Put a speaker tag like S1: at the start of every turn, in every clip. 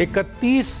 S1: 31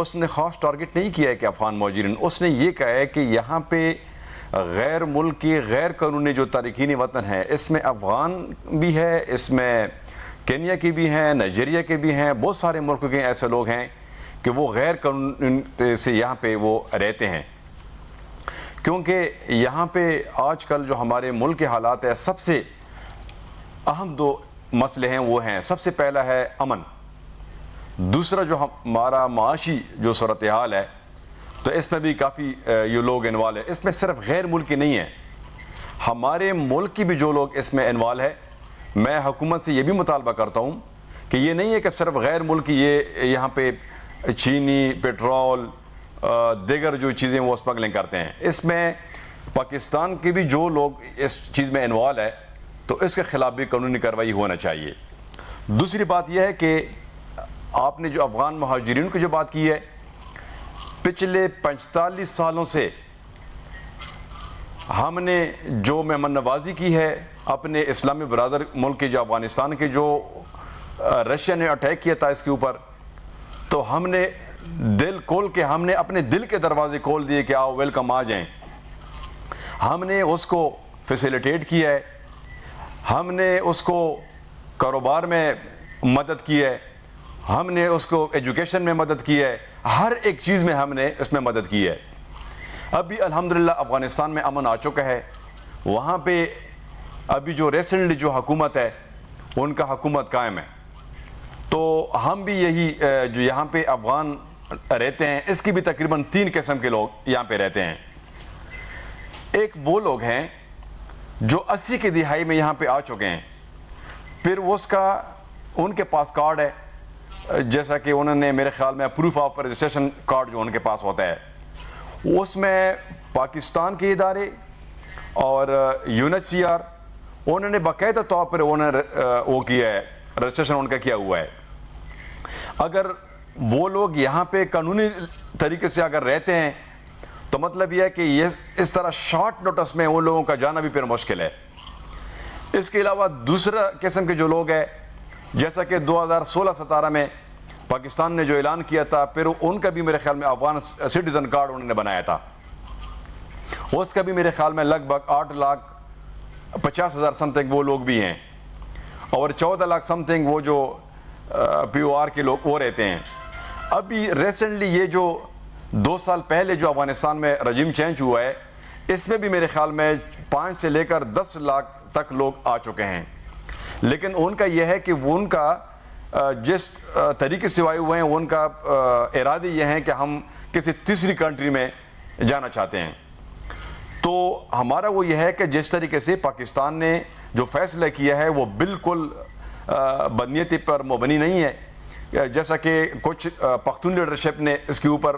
S2: اس نے خاص ٹارگٹ نہیں کیا ہے کہ افغان مہاجرین، اس نے یہ کہا ہے کہ یہاں پہ غیر ملکی غیر قانونی جو تارکین وطن ہے، اس میں افغان بھی ہے، اس میں کینیا کے بھی ہیں، نائجیریا کے بھی ہیں، بہت سارے ملکوں کے ایسے لوگ ہیں کہ وہ غیر قانونی سے یہاں پہ وہ رہتے ہیں. کیونکہ یہاں پہ آج کل جو ہمارے ملک کے حالات ہیں، سب سے اہم دو مسئلے ہیں وہ ہیں، سب سے پہلا ہے امن، دوسرا جو ہمارا معاشی جو صورتحال ہے، تو اس میں بھی کافی یہ لوگ انوالو ہے. اس میں صرف غیر ملکی نہیں ہے، ہمارے ملک کی بھی جو لوگ اس میں انوالو ہے. میں حکومت سے یہ بھی مطالبہ کرتا ہوں کہ یہ نہیں ہے کہ صرف غیر ملکی یہ یہاں پہ چینی، پیٹرول، دیگر جو چیزیں وہ اسمگلنگ کرتے ہیں. اس میں پاکستان کے بھی جو لوگ اس چیز میں انوالو ہے تو اس کے خلاف بھی قانونی کارروائی ہونا چاہیے. دوسری بات یہ ہے کہ آپ نے جو افغان مہاجرین کی جو بات کی ہے، پچھلے 45 سالوں سے ہم نے جو مہمان نوازی کی ہے اپنے اسلامی برادر ملک کے جو افغانستان کے جو رشیا نے اٹیک کیا تھا اس کے اوپر، تو ہم نے دل کھول کے، ہم نے اپنے دل کے دروازے کھول دیے کہ آؤ ویلکم، آ جائیں. ہم نے اس کو فیسیلیٹیٹ کیا ہے، ہم نے اس کو کاروبار میں مدد کی ہے، ہم نے اس کو ایجوکیشن میں مدد کی ہے، ہر ایک چیز میں ہم نے اس میں مدد کی ہے. ابھی الحمدللہ افغانستان میں امن آ چکا ہے. وہاں پہ ابھی جو ریسنٹلی جو حکومت ہے ان کا حکومت قائم ہے. تو ہم بھی یہی جو یہاں پہ افغان رہتے ہیں، اس کی بھی تقریباً 3 قسم کے لوگ یہاں پہ رہتے ہیں. ایک وہ لوگ ہیں جو 80 کی دہائی میں یہاں پہ آ چکے ہیں، پھر اس کا ان کے پاس کارڈ ہے، جیسا کہ انہوں نے میرے خیال میں پروف آف رجسٹریشن کارڈ جو ان کے پاس ہوتا ہے، اس میں پاکستان کے ادارے اور UNHCR انہوں نے باقاعدہ طور پر وہ کیا ہے، رجسٹریشن ان کا کیا ہوا ہے. اگر وہ لوگ یہاں پہ قانونی طریقے سے اگر رہتے ہیں تو مطلب یہ ہے کہ یہ اس طرح شارٹ نوٹس میں ان لوگوں کا جانا بھی پھر مشکل ہے. اس کے علاوہ دوسرا قسم کے جو لوگ ہیں، جیسا کہ 2016-17 میں پاکستان نے جو اعلان کیا تھا، پھر ان کا بھی میرے خیال میں افغان سٹیزن کارڈ انہوں نے بنایا تھا، اس کا بھی میرے خیال میں لگ بھگ 8,50,000 سم تھنگ وہ لوگ بھی ہیں، اور 14 لاکھ سم تھنگ وہ جو POR کے لوگ وہ رہتے ہیں. ابھی ریسنٹلی یہ جو 2 سال پہلے جو افغانستان میں رجیم چینج ہوا ہے، اس میں بھی میرے خیال میں 5 سے لے کر 10 لاکھ تک لوگ آ چکے ہیں. لیکن ان کا یہ ہے کہ وہ ان کا جس طریقے سے آئے ہوئے ہیں، ان کا ارادے یہ ہیں کہ ہم کسی تیسری کنٹری میں جانا چاہتے ہیں. تو ہمارا وہ یہ ہے کہ جس طریقے سے پاکستان نے جو فیصلہ کیا ہے وہ بالکل بدنیتی پر مبنی نہیں ہے. جیسا کہ کچھ پختون لیڈرشپ نے اس کے اوپر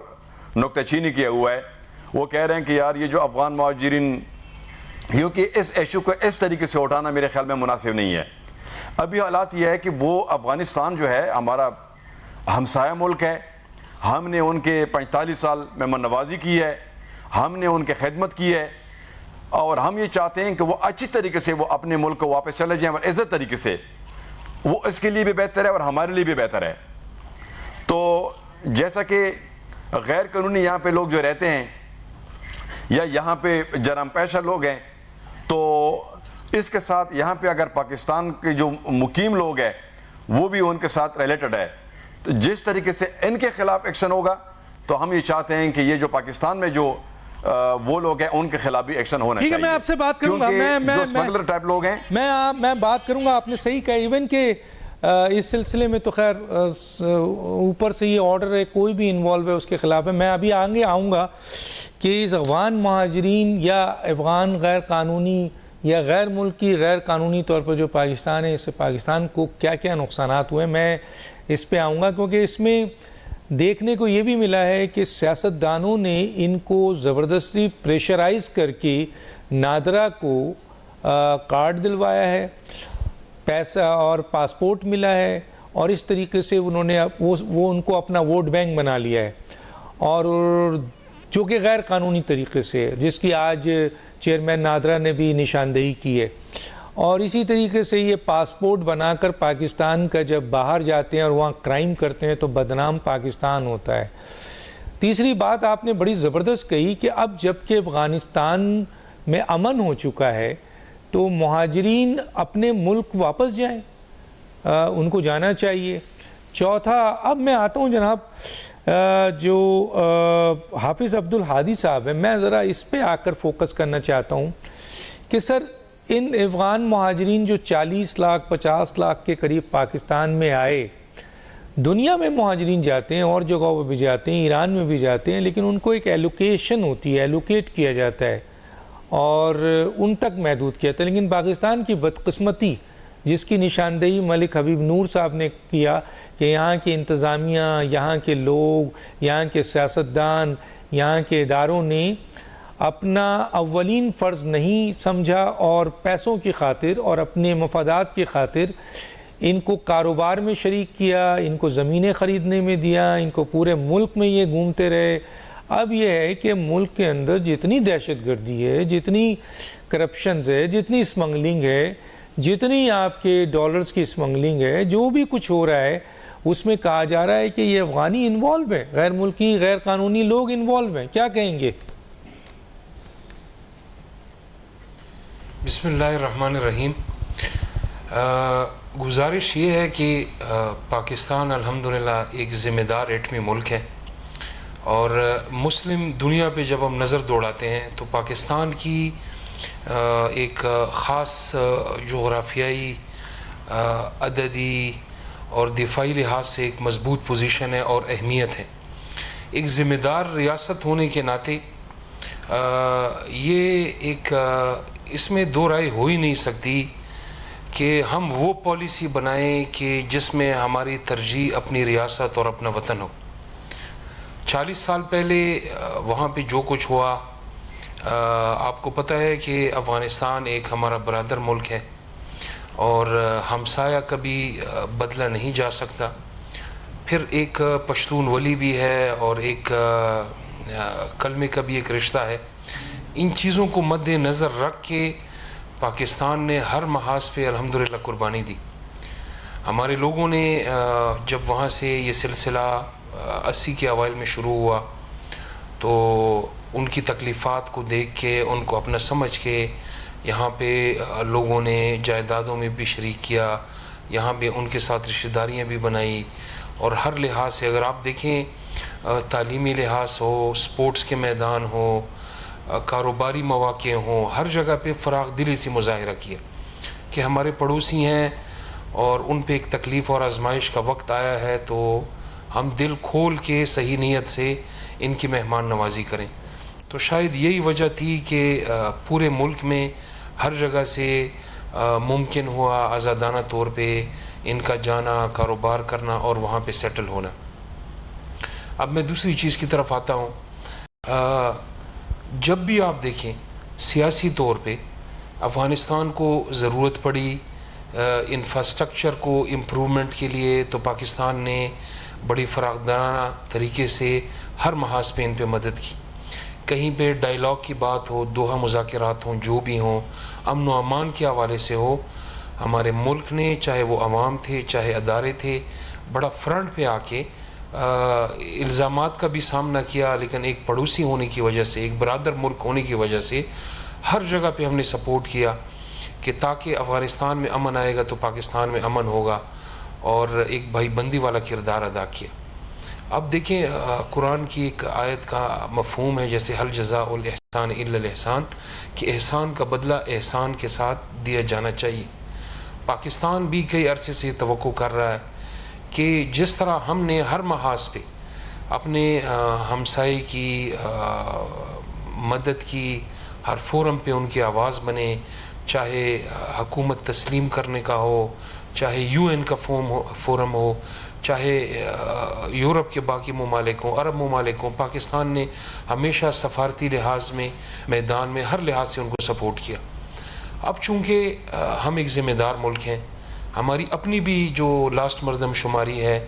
S2: نکتہ چینی کیا ہوا ہے، وہ کہہ رہے ہیں کہ یار یہ جو افغان مہاجرین، کیونکہ اس ایشو کو اس طریقے سے اٹھانا میرے خیال میں مناسب نہیں ہے. ابھی حالات یہ ہے کہ وہ افغانستان جو ہے ہمارا ہمسایہ ملک ہے، ہم نے ان کے 45 سال مہمان نوازی کی ہے، ہم نے ان کی خدمت کی ہے، اور ہم یہ چاہتے ہیں کہ وہ اچھی طریقے سے وہ اپنے ملک کو واپس چلے جائیں اور عزت طریقے سے. وہ اس کے لیے بھی بہتر ہے اور ہمارے لیے بھی بہتر ہے. تو جیسا کہ غیر قانونی یہاں پہ لوگ جو رہتے ہیں یا یہاں پہ جرم پیشہ لوگ ہیں، تو اس کے ساتھ یہاں پہ اگر پاکستان کے جو مقیم لوگ ہیں وہ بھی ان کے ساتھ ریلیٹڈ ہے، تو جس طریقے سے ان کے خلاف ایکشن ہوگا تو ہم یہ چاہتے ہیں کہ یہ جو پاکستان میں جو وہ لوگ ہیں ان کے خلاف بھی ایکشن ہونا چاہیے.
S1: میں آپ سے بات کروں گا،
S2: جو اسمگلر ٹائپ لوگ ہیں،
S1: میں بات کروں گا. آپ نے صحیح کہا، ایون کہ اس سلسلے میں تو خیر اوپر سے یہ آرڈر ہے، کوئی بھی انوالو ہے اس کے خلاف ہے. میں ابھی آگے آؤں گا کہ اس افغان مہاجرین یا افغان غیر قانونی یا غیر ملکی غیر قانونی طور پر جو پاکستان ہے، اس سے پاکستان کو کیا کیا نقصانات ہوئے، میں اس پہ آؤں گا. کیونکہ اس میں دیکھنے کو یہ بھی ملا ہے کہ سیاستدانوں نے ان کو زبردستی پریشرائز کر کے نادرا کو کارڈ دلوایا ہے، پیسہ اور پاسپورٹ ملا ہے، اور اس طریقے سے انہوں نے وہ ان کو اپنا ووٹ بینک بنا لیا ہے، اور جو کہ غیر قانونی طریقے سے، جس کی آج چیئرمین نادرا نے بھی نشاندہی کی ہے. اور اسی طریقے سے یہ پاسپورٹ بنا کر پاکستان کا جب باہر جاتے ہیں اور وہاں کرائم کرتے ہیں تو بدنام پاکستان ہوتا ہے. تیسری بات آپ نے بڑی زبردست کہی کہ اب جب کہ افغانستان میں امن ہو چکا ہے تو مہاجرین اپنے ملک واپس جائیں، ان کو جانا چاہیے۔ چوتھا، اب میں آتا ہوں جناب جو حافظ عبد الحادی صاحب ہیں، میں ذرا اس پہ آ کر فوکس کرنا چاہتا ہوں کہ سر ان افغان مہاجرین جو 40 لاکھ 50 لاکھ کے قریب پاکستان میں آئے، دنیا میں مہاجرین جاتے ہیں اور جگہوں پہ بھی جاتے ہیں، ایران میں بھی جاتے ہیں، لیکن ان کو ایک ایلوکیشن ہوتی ہے، ایلوکیٹ کیا جاتا ہے اور ان تک محدود کیا جاتا ہے۔ لیکن پاکستان کی بدقسمتی جس کی نشاندہی ملک حبیب نور صاحب نے کیا کہ یہاں کی انتظامیہ، یہاں کے لوگ، یہاں کے سیاستدان، یہاں کے اداروں نے اپنا اولین فرض نہیں سمجھا اور پیسوں کی خاطر اور اپنے مفادات کی خاطر ان کو کاروبار میں شریک کیا، ان کو زمینیں خریدنے میں دیا، ان کو پورے ملک میں یہ گھومتے رہے۔ اب یہ ہے کہ ملک کے اندر جتنی دہشت گردی ہے، جتنی کرپشنز ہے، جتنی اسمگلنگ ہے، جتنی آپ کے ڈالرز کی اسمگلنگ ہے، جو بھی کچھ ہو رہا ہے اس میں کہا جا رہا ہے کہ یہ افغانی انوالو ہے، غیر ملکی غیر قانونی لوگ انوالو ہیں۔ کیا کہیں گے؟
S3: بسم اللہ الرحمن الرحیم۔ گزارش یہ ہے کہ پاکستان الحمدللہ ایک ذمہ دار ایٹمی ملک ہے، اور مسلم دنیا پہ جب ہم نظر دوڑاتے ہیں تو پاکستان کی ایک خاص جغرافیائی، عددی اور دفاعی لحاظ سے ایک مضبوط پوزیشن ہے اور اہمیت ہے۔ ایک ذمہ دار ریاست ہونے کے ناطے یہ ایک اس میں دو رائے ہو ہی نہیں سکتی کہ ہم وہ پالیسی بنائیں کہ جس میں ہماری ترجیح اپنی ریاست اور اپنا وطن ہو۔ 40 سال پہلے وہاں پہ جو کچھ ہوا، آپ کو پتہ ہے کہ افغانستان ایک ہمارا برادر ملک ہے اور ہمسایہ کبھی بدلا نہیں جا سکتا۔ پھر ایک پشتون ولی بھی ہے اور ایک کلمے کا بھی ایک رشتہ ہے۔ ان چیزوں کو مد نظر رکھ کے پاکستان نے ہر محاذ پہ الحمدللہ قربانی دی۔ ہمارے لوگوں نے جب وہاں سے یہ سلسلہ 80 کے اوائل میں شروع ہوا تو ان کی تکلیفات کو دیکھ کے، ان کو اپنا سمجھ کے یہاں پہ لوگوں نے جائیدادوں میں بھی شریک کیا، یہاں پہ ان کے ساتھ رشتہ داریاں بھی بنائی، اور ہر لحاظ سے اگر آپ دیکھیں، تعلیمی لحاظ ہو، سپورٹس کے میدان ہو، کاروباری مواقع ہوں، ہر جگہ پہ فراغ دلی سے مظاہرہ کیا کہ ہمارے پڑوسی ہیں اور ان پہ ایک تکلیف اور آزمائش کا وقت آیا ہے تو ہم دل کھول کے صحیح نیت سے ان کی مہمان نوازی کریں۔ تو شاید یہی وجہ تھی کہ پورے ملک میں ہر جگہ سے ممکن ہوا آزادانہ طور پہ ان کا جانا، کاروبار کرنا اور وہاں پہ سیٹل ہونا۔ اب میں دوسری چیز کی طرف آتا ہوں۔ جب بھی آپ دیکھیں سیاسی طور پہ افغانستان کو ضرورت پڑی انفراسٹرکچر کو امپرومنٹ کے لیے، تو پاکستان نے بڑی فراخدارانہ طریقے سے ہر محاذ پہ ان پہ مدد کی۔ کہیں پہ ڈائیلاگ کی بات ہو، دوحہ مذاکرات ہوں، جو بھی ہوں، امن و امان کے حوالے سے ہو، ہمارے ملک نے، چاہے وہ عوام تھے چاہے ادارے تھے، بڑا فرنٹ پہ آ کے الزامات کا بھی سامنا کیا، لیکن ایک پڑوسی ہونے کی وجہ سے، ایک برادر ملک ہونے کی وجہ سے ہر جگہ پہ ہم نے سپورٹ کیا کہ تاکہ افغانستان میں امن آئے گا تو پاکستان میں امن ہوگا، اور ایک بھائی بندی والا کردار ادا کیا۔ اب دیکھیں قرآن کی ایک آیت کا مفہوم ہے، جیسے حل جزاء الاحسان الا الاحسان، کہ احسان کا بدلہ احسان کے ساتھ دیا جانا چاہیے۔ پاکستان بھی کئی عرصے سے توقع کر رہا ہے کہ جس طرح ہم نے ہر محاذ پہ اپنے ہمسائے کی مدد کی، ہر فورم پہ ان کی آواز بنے، چاہے حکومت تسلیم کرنے کا ہو، چاہے UN کا فورم ہو، چاہے یورپ کے باقی ممالک ہوں، عرب ممالک ہوں، پاکستان نے ہمیشہ سفارتی لحاظ میں، میدان میں، ہر لحاظ سے ان کو سپورٹ کیا۔ اب چونکہ ہم ایک ذمہ دار ملک ہیں، ہماری اپنی بھی جو لاسٹ مردم شماری ہے،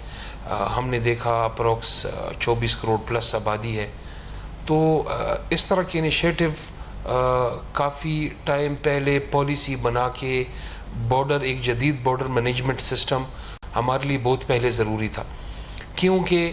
S3: ہم نے دیکھا اپروکس 24 کروڑ پلس آبادی ہے، تو اس طرح کے انیشیٹو کافی ٹائم پہلے پالیسی بنا کے بارڈر، ایک جدید بارڈر مینجمنٹ سسٹم ہمارے لیے بہت پہلے ضروری تھا، کیونکہ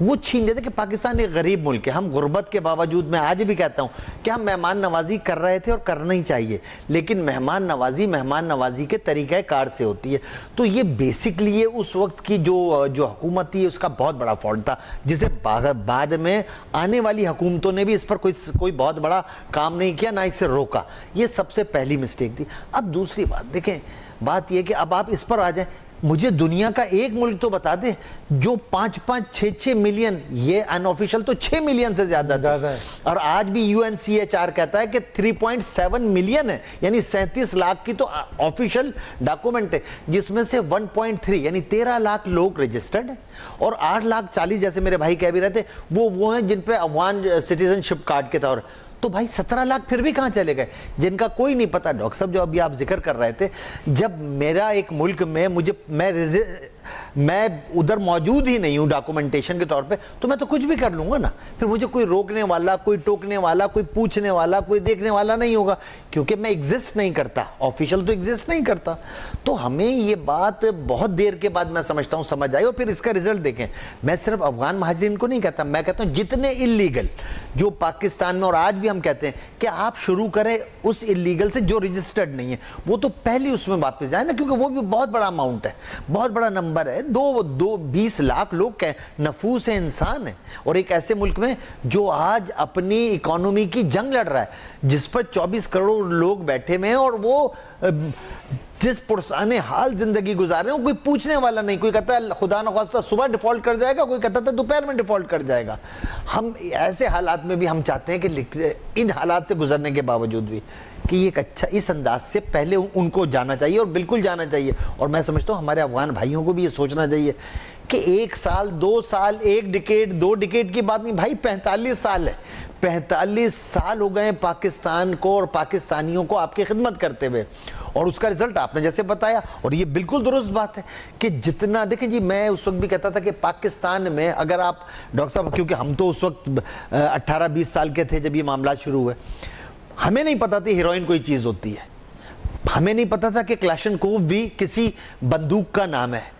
S4: وہ چھین لیتے کہ پاکستان ایک غریب ملک ہے. ہم غربت کے باوجود میں آج بھی کہتا ہوں کہ ہم مہمان نوازی کر رہے تھے اور کرنا ہی چاہیے, لیکن مہمان نوازی کے طریقہ کار سے ہوتی ہے. تو یہ بیسکلی یہ اس وقت کی جو حکومت تھی اس کا بہت بڑا فالٹ تھا, جسے بعد میں آنے والی حکومتوں نے بھی اس پر کوئی بہت بڑا کام نہیں کیا, نہ اسے روکا. یہ سب سے پہلی مسٹیک تھی. اب دوسری بات دیکھیں, بات یہ کہ اب آپ اس پر آ جائیں, مجھے دنیا کا ایک ملک تو بتا دیں جو 5-6 ملین, یہ ان آفیشل تو 6 ملین سے زیادہ تھا, اور آج بھی UNCHR کہتا ہے کہ 3.7 ملین ہے, یعنی 37 لاکھ کی تو آفیشل ڈاکومنٹ ہے, جس میں سے 1.3 یعنی 13 لاکھ لوگ رجسٹرڈ ہیں, اور 8,40,000 جیسے میرے بھائی کہہ بھی رہے تھے وہ ہیں جن پہ افغان سٹیزن شپ کارڈ کے طور. تو بھائی 17 لاکھ پھر بھی کہاں چلے گئے جن کا کوئی نہیں پتا. ڈاکٹر صاحب جو ابھی آپ ذکر کر رہے تھے, جب میرا ایک ملک میں میں ادھر موجود ہی نہیں ہوں ڈاکومنٹیشن کے طور پہ, تو میں تو کچھ بھی کر لوں گا نا, پھر مجھے کوئی روکنے والا, کوئی ٹوکنے والا, کوئی پوچھنے والا, کوئی دیکھنے والا نہیں ہوگا, کیونکہ میں ایگزسٹ نہیں کرتا, آفیشل تو ایگزسٹ نہیں کرتا. تو ہمیں یہ بات بہت دیر کے بعد میں سمجھتا ہوں سمجھ آئی, اور پھر اس کا رزلٹ دیکھیں. میں صرف افغان مہاجرین کو نہیں کہتا, میں کہتا ہوں جتنے اللیگل جو پاکستان میں, اور آج بھی ہم کہتے ہیں کہ آپ شروع کریں اس اللیگل سے جو رجسٹرڈ نہیں ہے, وہ تو پہلی اس میں واپس جائیں نا, کیونکہ وہ بھی بہت بڑا اماؤنٹ ہے, بہت بڑا نمبر ہے. 20 لاکھ لوگ نفوس ہے, انسان ہے, اور ایک ایسے ملک میں جو آج اپنی اکانومی کی جنگ لڑ رہا ہے, جس پر 24 کروڑ لوگ بیٹھے ہوئے ہیں, اور وہ جس پرسان حال زندگی گزار رہے ہیں, کوئی پوچھنے والا نہیں. کوئی کہتا ہے خدا نخواستہ صبح ڈیفالٹ کر جائے گا, کوئی کہتا ہے دوپہر میں ڈیفالٹ کر جائے گا. ہم ایسے حالات میں بھی ہم چاہتے ہیں کہ ان حالات سے گزرنے کے باوجود بھی کہ یہ ایک اچھا, اس انداز سے پہلے ان کو جانا چاہیے, اور بالکل جانا چاہیے. اور میں سمجھتا ہوں ہمارے افغان بھائیوں کو بھی یہ سوچنا چاہیے کہ 1 سال 2 سال 1 ڈیکیڈ 2 ڈیکیڈ کی بات نہیں بھائی, 45 سال ہے, 45 سال ہو گئے پاکستان کو اور پاکستانیوں کو آپ کی خدمت کرتے ہوئے, اور اس کا رزلٹ آپ نے جیسے بتایا, اور یہ بالکل درست بات ہے کہ جتنا دیکھیں جی, میں اس وقت بھی کہتا تھا کہ پاکستان میں اگر آپ ڈاکٹر صاحب, کیونکہ ہم تو اس وقت 18-20 سال کے تھے جب یہ معاملات شروع ہوئے, ہمیں نہیں پتا تھی ہیروئن کوئی چیز ہوتی ہے, ہمیں نہیں پتا تھا کہ کلاشنکوف بھی کسی بندوق کا نام ہے.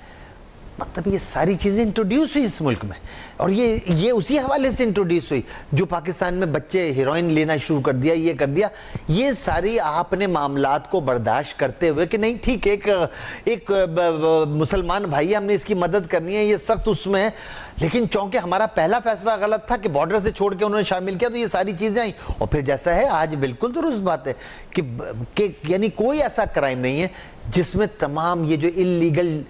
S4: مطلب یہ ساری چیزیں انٹروڈیوس ہوئی اس ملک میں, اور یہ اسی حوالے سے انٹروڈیوس ہوئی جو پاکستان میں بچے ہیروئن لینا شروع کر دیا, یہ کر دیا. یہ ساری آپ نے معاملات کو برداشت کرتے ہوئے کہ نہیں ٹھیک ہے, ایک مسلمان بھائی, ہم نے اس کی مدد کرنی ہے, یہ سخت اس میں ہے, لیکن چونکہ ہمارا پہلا فیصلہ غلط تھا کہ بارڈر سے چھوڑ کے انہوں نے شامل کیا, تو یہ ساری چیزیں آئیں. اور پھر جیسا ہے آج بالکل درست بات ہے کہ یعنی کوئی ایسا کرائم نہیں ہے جس میں تمام یہ جو اللیگل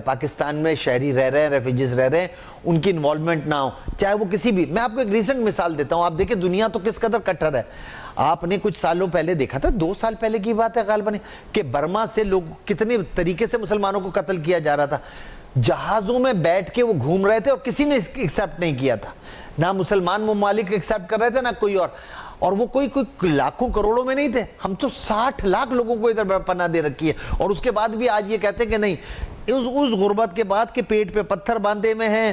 S4: پاکستان میں شہری رہ رہے ہیں, ریفیوجیز رہ رہے ہیں, ان کی انوالومنٹ نہ ہو, چاہے وہ کسی بھی. میں آپ کو ایک ریسنٹ مثال دیتا ہوں, آپ دیکھیں دنیا تو کس قدر کٹر ہے. آپ نے کچھ سالوں پہلے دیکھا تھا, 2 سال پہلے کی بات ہے غالباً, کہ برما سے لوگ کتنے طریقے سے مسلمانوں کو قتل کیا جا رہا تھا. جہازوں میں بیٹھ کے وہ گھوم رہے تھے اور کسی نے ایکسیپٹ نہیں کیا تھا, نہ مسلمان ممالک ایکسیپٹ کر رہے تھے نہ کوئی اور وہ کوئی لاکھوں کروڑوں میں نہیں تھے. ہم تو 60 لاکھ لوگوں کو ادھر پناہ دے رکھی ہے, اور اس کے بعد بھی آج یہ کہتے ہیں کہ نہیں, اس غربت کے بعد کے پیٹ پہ پتھر باندھے میں ہیں,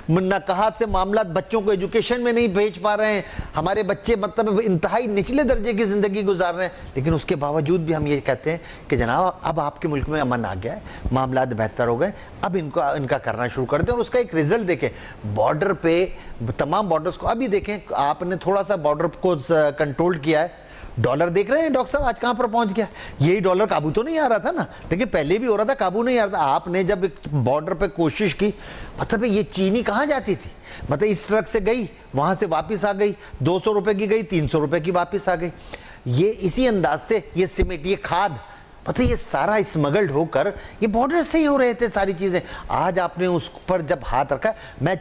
S4: نکاحات سے معاملات, بچوں کو ایجوکیشن میں نہیں بھیج پا رہے ہیں, ہمارے بچے مطلب انتہائی نچلے درجے کی زندگی گزار رہے ہیں. لیکن اس کے باوجود بھی ہم یہ کہتے ہیں کہ جناب اب آپ کے ملک میں امن آ گیا ہے, معاملات بہتر ہو گئے, اب ان کا کرنا شروع کر دیں. اور اس کا ایک رزلٹ دیکھیں, بارڈر پہ تمام بارڈرز کو ابھی دیکھیں, آپ نے تھوڑا سا بارڈر کو کنٹرول کیا ہے, ڈالر دیکھ رہے ہیں ڈاکٹر صاحب آج کہاں پر پہنچ گیا. یہی ڈالر قابو تو نہیں آ رہا تھا نا, لیکن پہلے بھی ہو رہا تھا, قابو نہیں آ رہا تھا. آپ نے جب بارڈر پہ کوشش کی, مطلب یہ چینی کہاں جاتی تھی, مطلب اس ٹرک سے گئی, وہاں سے واپس آ گئی, 200 روپے کی گئی, 300 روپے کی واپس آ گئی. یہ اسی انداز سے یہ سیمنٹ, یہ کھاد, مطلب یہ سارا اسمگلڈ ہو کر یہ بارڈر سے ہی ہو رہے تھے ساری چیزیں. آج آپ نے اس پر جب ہاتھ رکھا,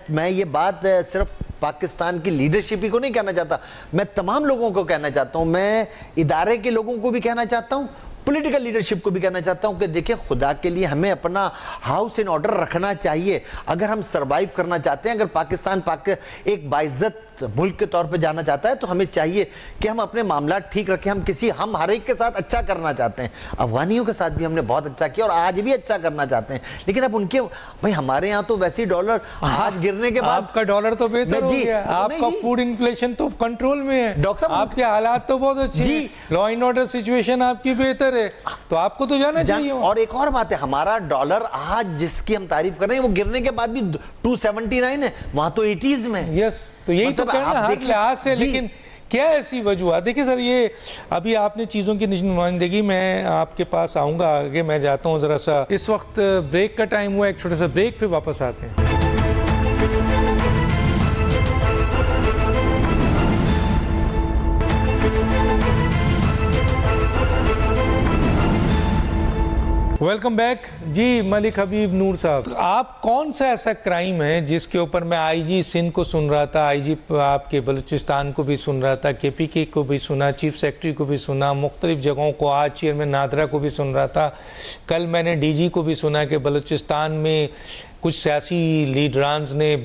S4: میں یہ بات صرف پاکستان کی لیڈرشپ ہی کو نہیں کہنا چاہتا, میں تمام لوگوں کو کہنا چاہتا ہوں, میں ادارے کے لوگوں کو بھی کہنا چاہتا ہوں, پولیٹیکل لیڈرشپ کو بھی کہنا چاہتا ہوں کہ دیکھیں خدا کے لیے ہمیں اپنا ہاؤس ان آرڈر رکھنا چاہیے. اگر ہم سروائیو کرنا چاہتے ہیں, اگر پاکستان ایک باعزت غلط ملک کے طور پہ جانا چاہتا ہے تو ہمیں چاہیے کہ ہم اپنے معاملات ٹھیک رکھیں. ہم ہر ایک کے ساتھ اچھا کرنا چاہتے ہیں. افغانیوں کے ساتھ بھی ہم نے بہت اچھا کیا اور آج بھی اچھا کرنا چاہتے ہیں, لیکن اب ان کے بھائی ہمارے یہاں تو ویسے ڈالر آج گرنے کے بعد
S1: آپ کا ڈالر تو بہتر ہو گیا, آپ کا فوڈ انفلیشن تو کنٹرول میں ہے,
S4: ڈاکٹر صاحب
S1: آپ کے حالات تو بہت اچھے ہیں, لا اینڈ آرڈر سچویشن آپ کی بہتر ہے, تو آپ کو تو جانا چاہیے.
S4: اور ایک اور بات ہے, ہمارا ڈالر آج جس کی ہم تعریف کر رہے ہیں وہ گرنے کے بعد بھی 279 ہے, وہاں تو 80s میں.
S1: یس, تو یہی تو کہنا ہر لحاظ سے. لیکن کیا ایسی وجوہات, دیکھیں سر یہ ابھی آپ نے چیزوں کی نمائندگی, میں آپ کے پاس آؤں گا آگے, میں جاتا ہوں ذرا سا, اس وقت بریک کا ٹائم ہوا, ایک چھوٹے سا بریک پہ واپس آتے ہیں. Welcome back. جی ملک حبیب نور صاحب, آپ کون سا ایسا کرائم ہے جس کے اوپر میں آئی جی سندھ کو سن رہا تھا, آئی جی آپ کے بلوچستان کو بھی سن رہا تھا, کے پی کے کو بھی سنا, چیف سیکرٹری کو بھی سنا, مختلف جگہوں کو, آج چیئرمین نادرا کو بھی سن رہا تھا, کل میں نے ڈی جی کو بھی سنا کہ بلوچستان میں کچھ سیاسی لیڈرانز نے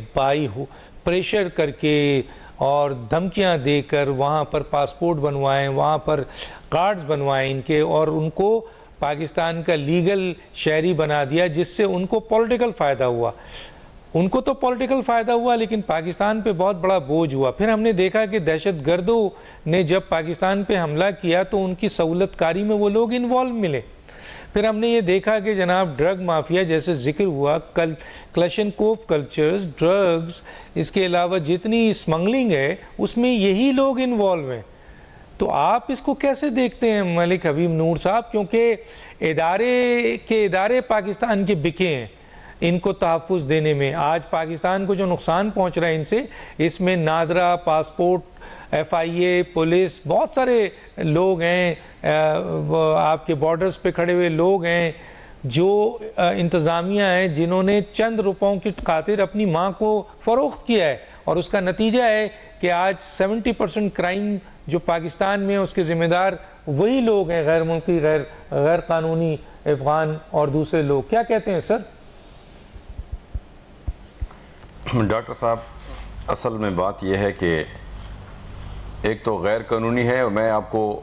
S1: پریشر کر کے اور دھمکیاں دے کر وہاں پر پاسپورٹ بنوائیں, وہاں پر کارڈز بنوائیں ان کے, اور ان کو پاکستان کا لیگل شہری بنا دیا, جس سے ان کو پولیٹیکل فائدہ ہوا. ان کو تو پولیٹیکل فائدہ ہوا لیکن پاکستان پہ بہت بڑا بوجھ ہوا. پھر ہم نے دیکھا کہ دہشت گردوں نے جب پاکستان پہ حملہ کیا تو ان کی سہولت کاری میں وہ لوگ انوالو ملے. پھر ہم نے یہ دیکھا کہ جناب ڈرگ مافیا جیسے ذکر ہوا, کلشن کوف کلچرز, ڈرگز, اس کے علاوہ جتنی اسمگلنگ ہے اس میں یہی لوگ انوالو ہیں. تو آپ اس کو کیسے دیکھتے ہیں ملک حبیب نور صاحب, کیونکہ ادارے پاکستان کے بکے ہیں ان کو تحفظ دینے میں. آج پاکستان کو جو نقصان پہنچ رہا ہے ان سے, اس میں نادرا, پاسپورٹ, ایف آئی اے, پولیس, بہت سارے لوگ ہیں, آپ کے بارڈرز پہ کھڑے ہوئے لوگ ہیں, جو انتظامیہ ہیں جنہوں نے چند روپوں کی خاطر اپنی ماں کو فروخت کیا ہے, اور اس کا نتیجہ ہے کہ آج 70% کرائم جو پاکستان میں اس کے ذمہ دار وہی لوگ ہیں, غیر ملکی, غیر قانونی افغان اور دوسرے لوگ. کیا کہتے ہیں سر؟
S2: ڈاکٹر صاحب, اصل میں بات یہ ہے کہ ایک تو غیر قانونی ہے, اور میں آپ کو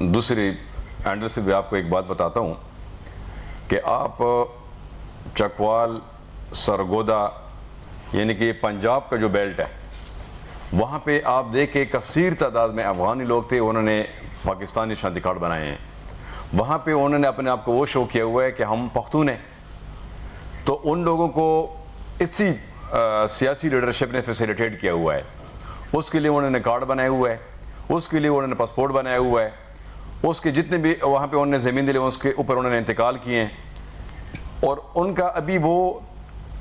S2: دوسری اینڈل سے بھی آپ کو ایک بات بتاتا ہوں کہ آپ چکوال, سرگودا, یعنی کہ پنجاب کا جو بیلٹ ہے, وہاں پہ آپ دیکھیں کثیر تعداد میں افغانی لوگ تھے, انہوں نے پاکستانی شناختی کارڈ بنائے ہیں. وہاں پہ انہوں نے اپنے آپ کو وہ شو کیا ہوا ہے کہ ہم پختون ہیں. تو ان لوگوں کو اسی سیاسی لیڈرشپ نے فیسیلیٹیٹ کیا ہوا ہے. اس کے لیے انہوں نے کارڈ بنائے ہوا ہے, اس کے لیے انہوں نے پاسپورٹ بنایا ہوا ہے, اس کے جتنے بھی وہاں پہ انہوں نے زمین دے لی اس کے اوپر انہوں نے انتقال کیے ہیں. اور ان کا ابھی وہ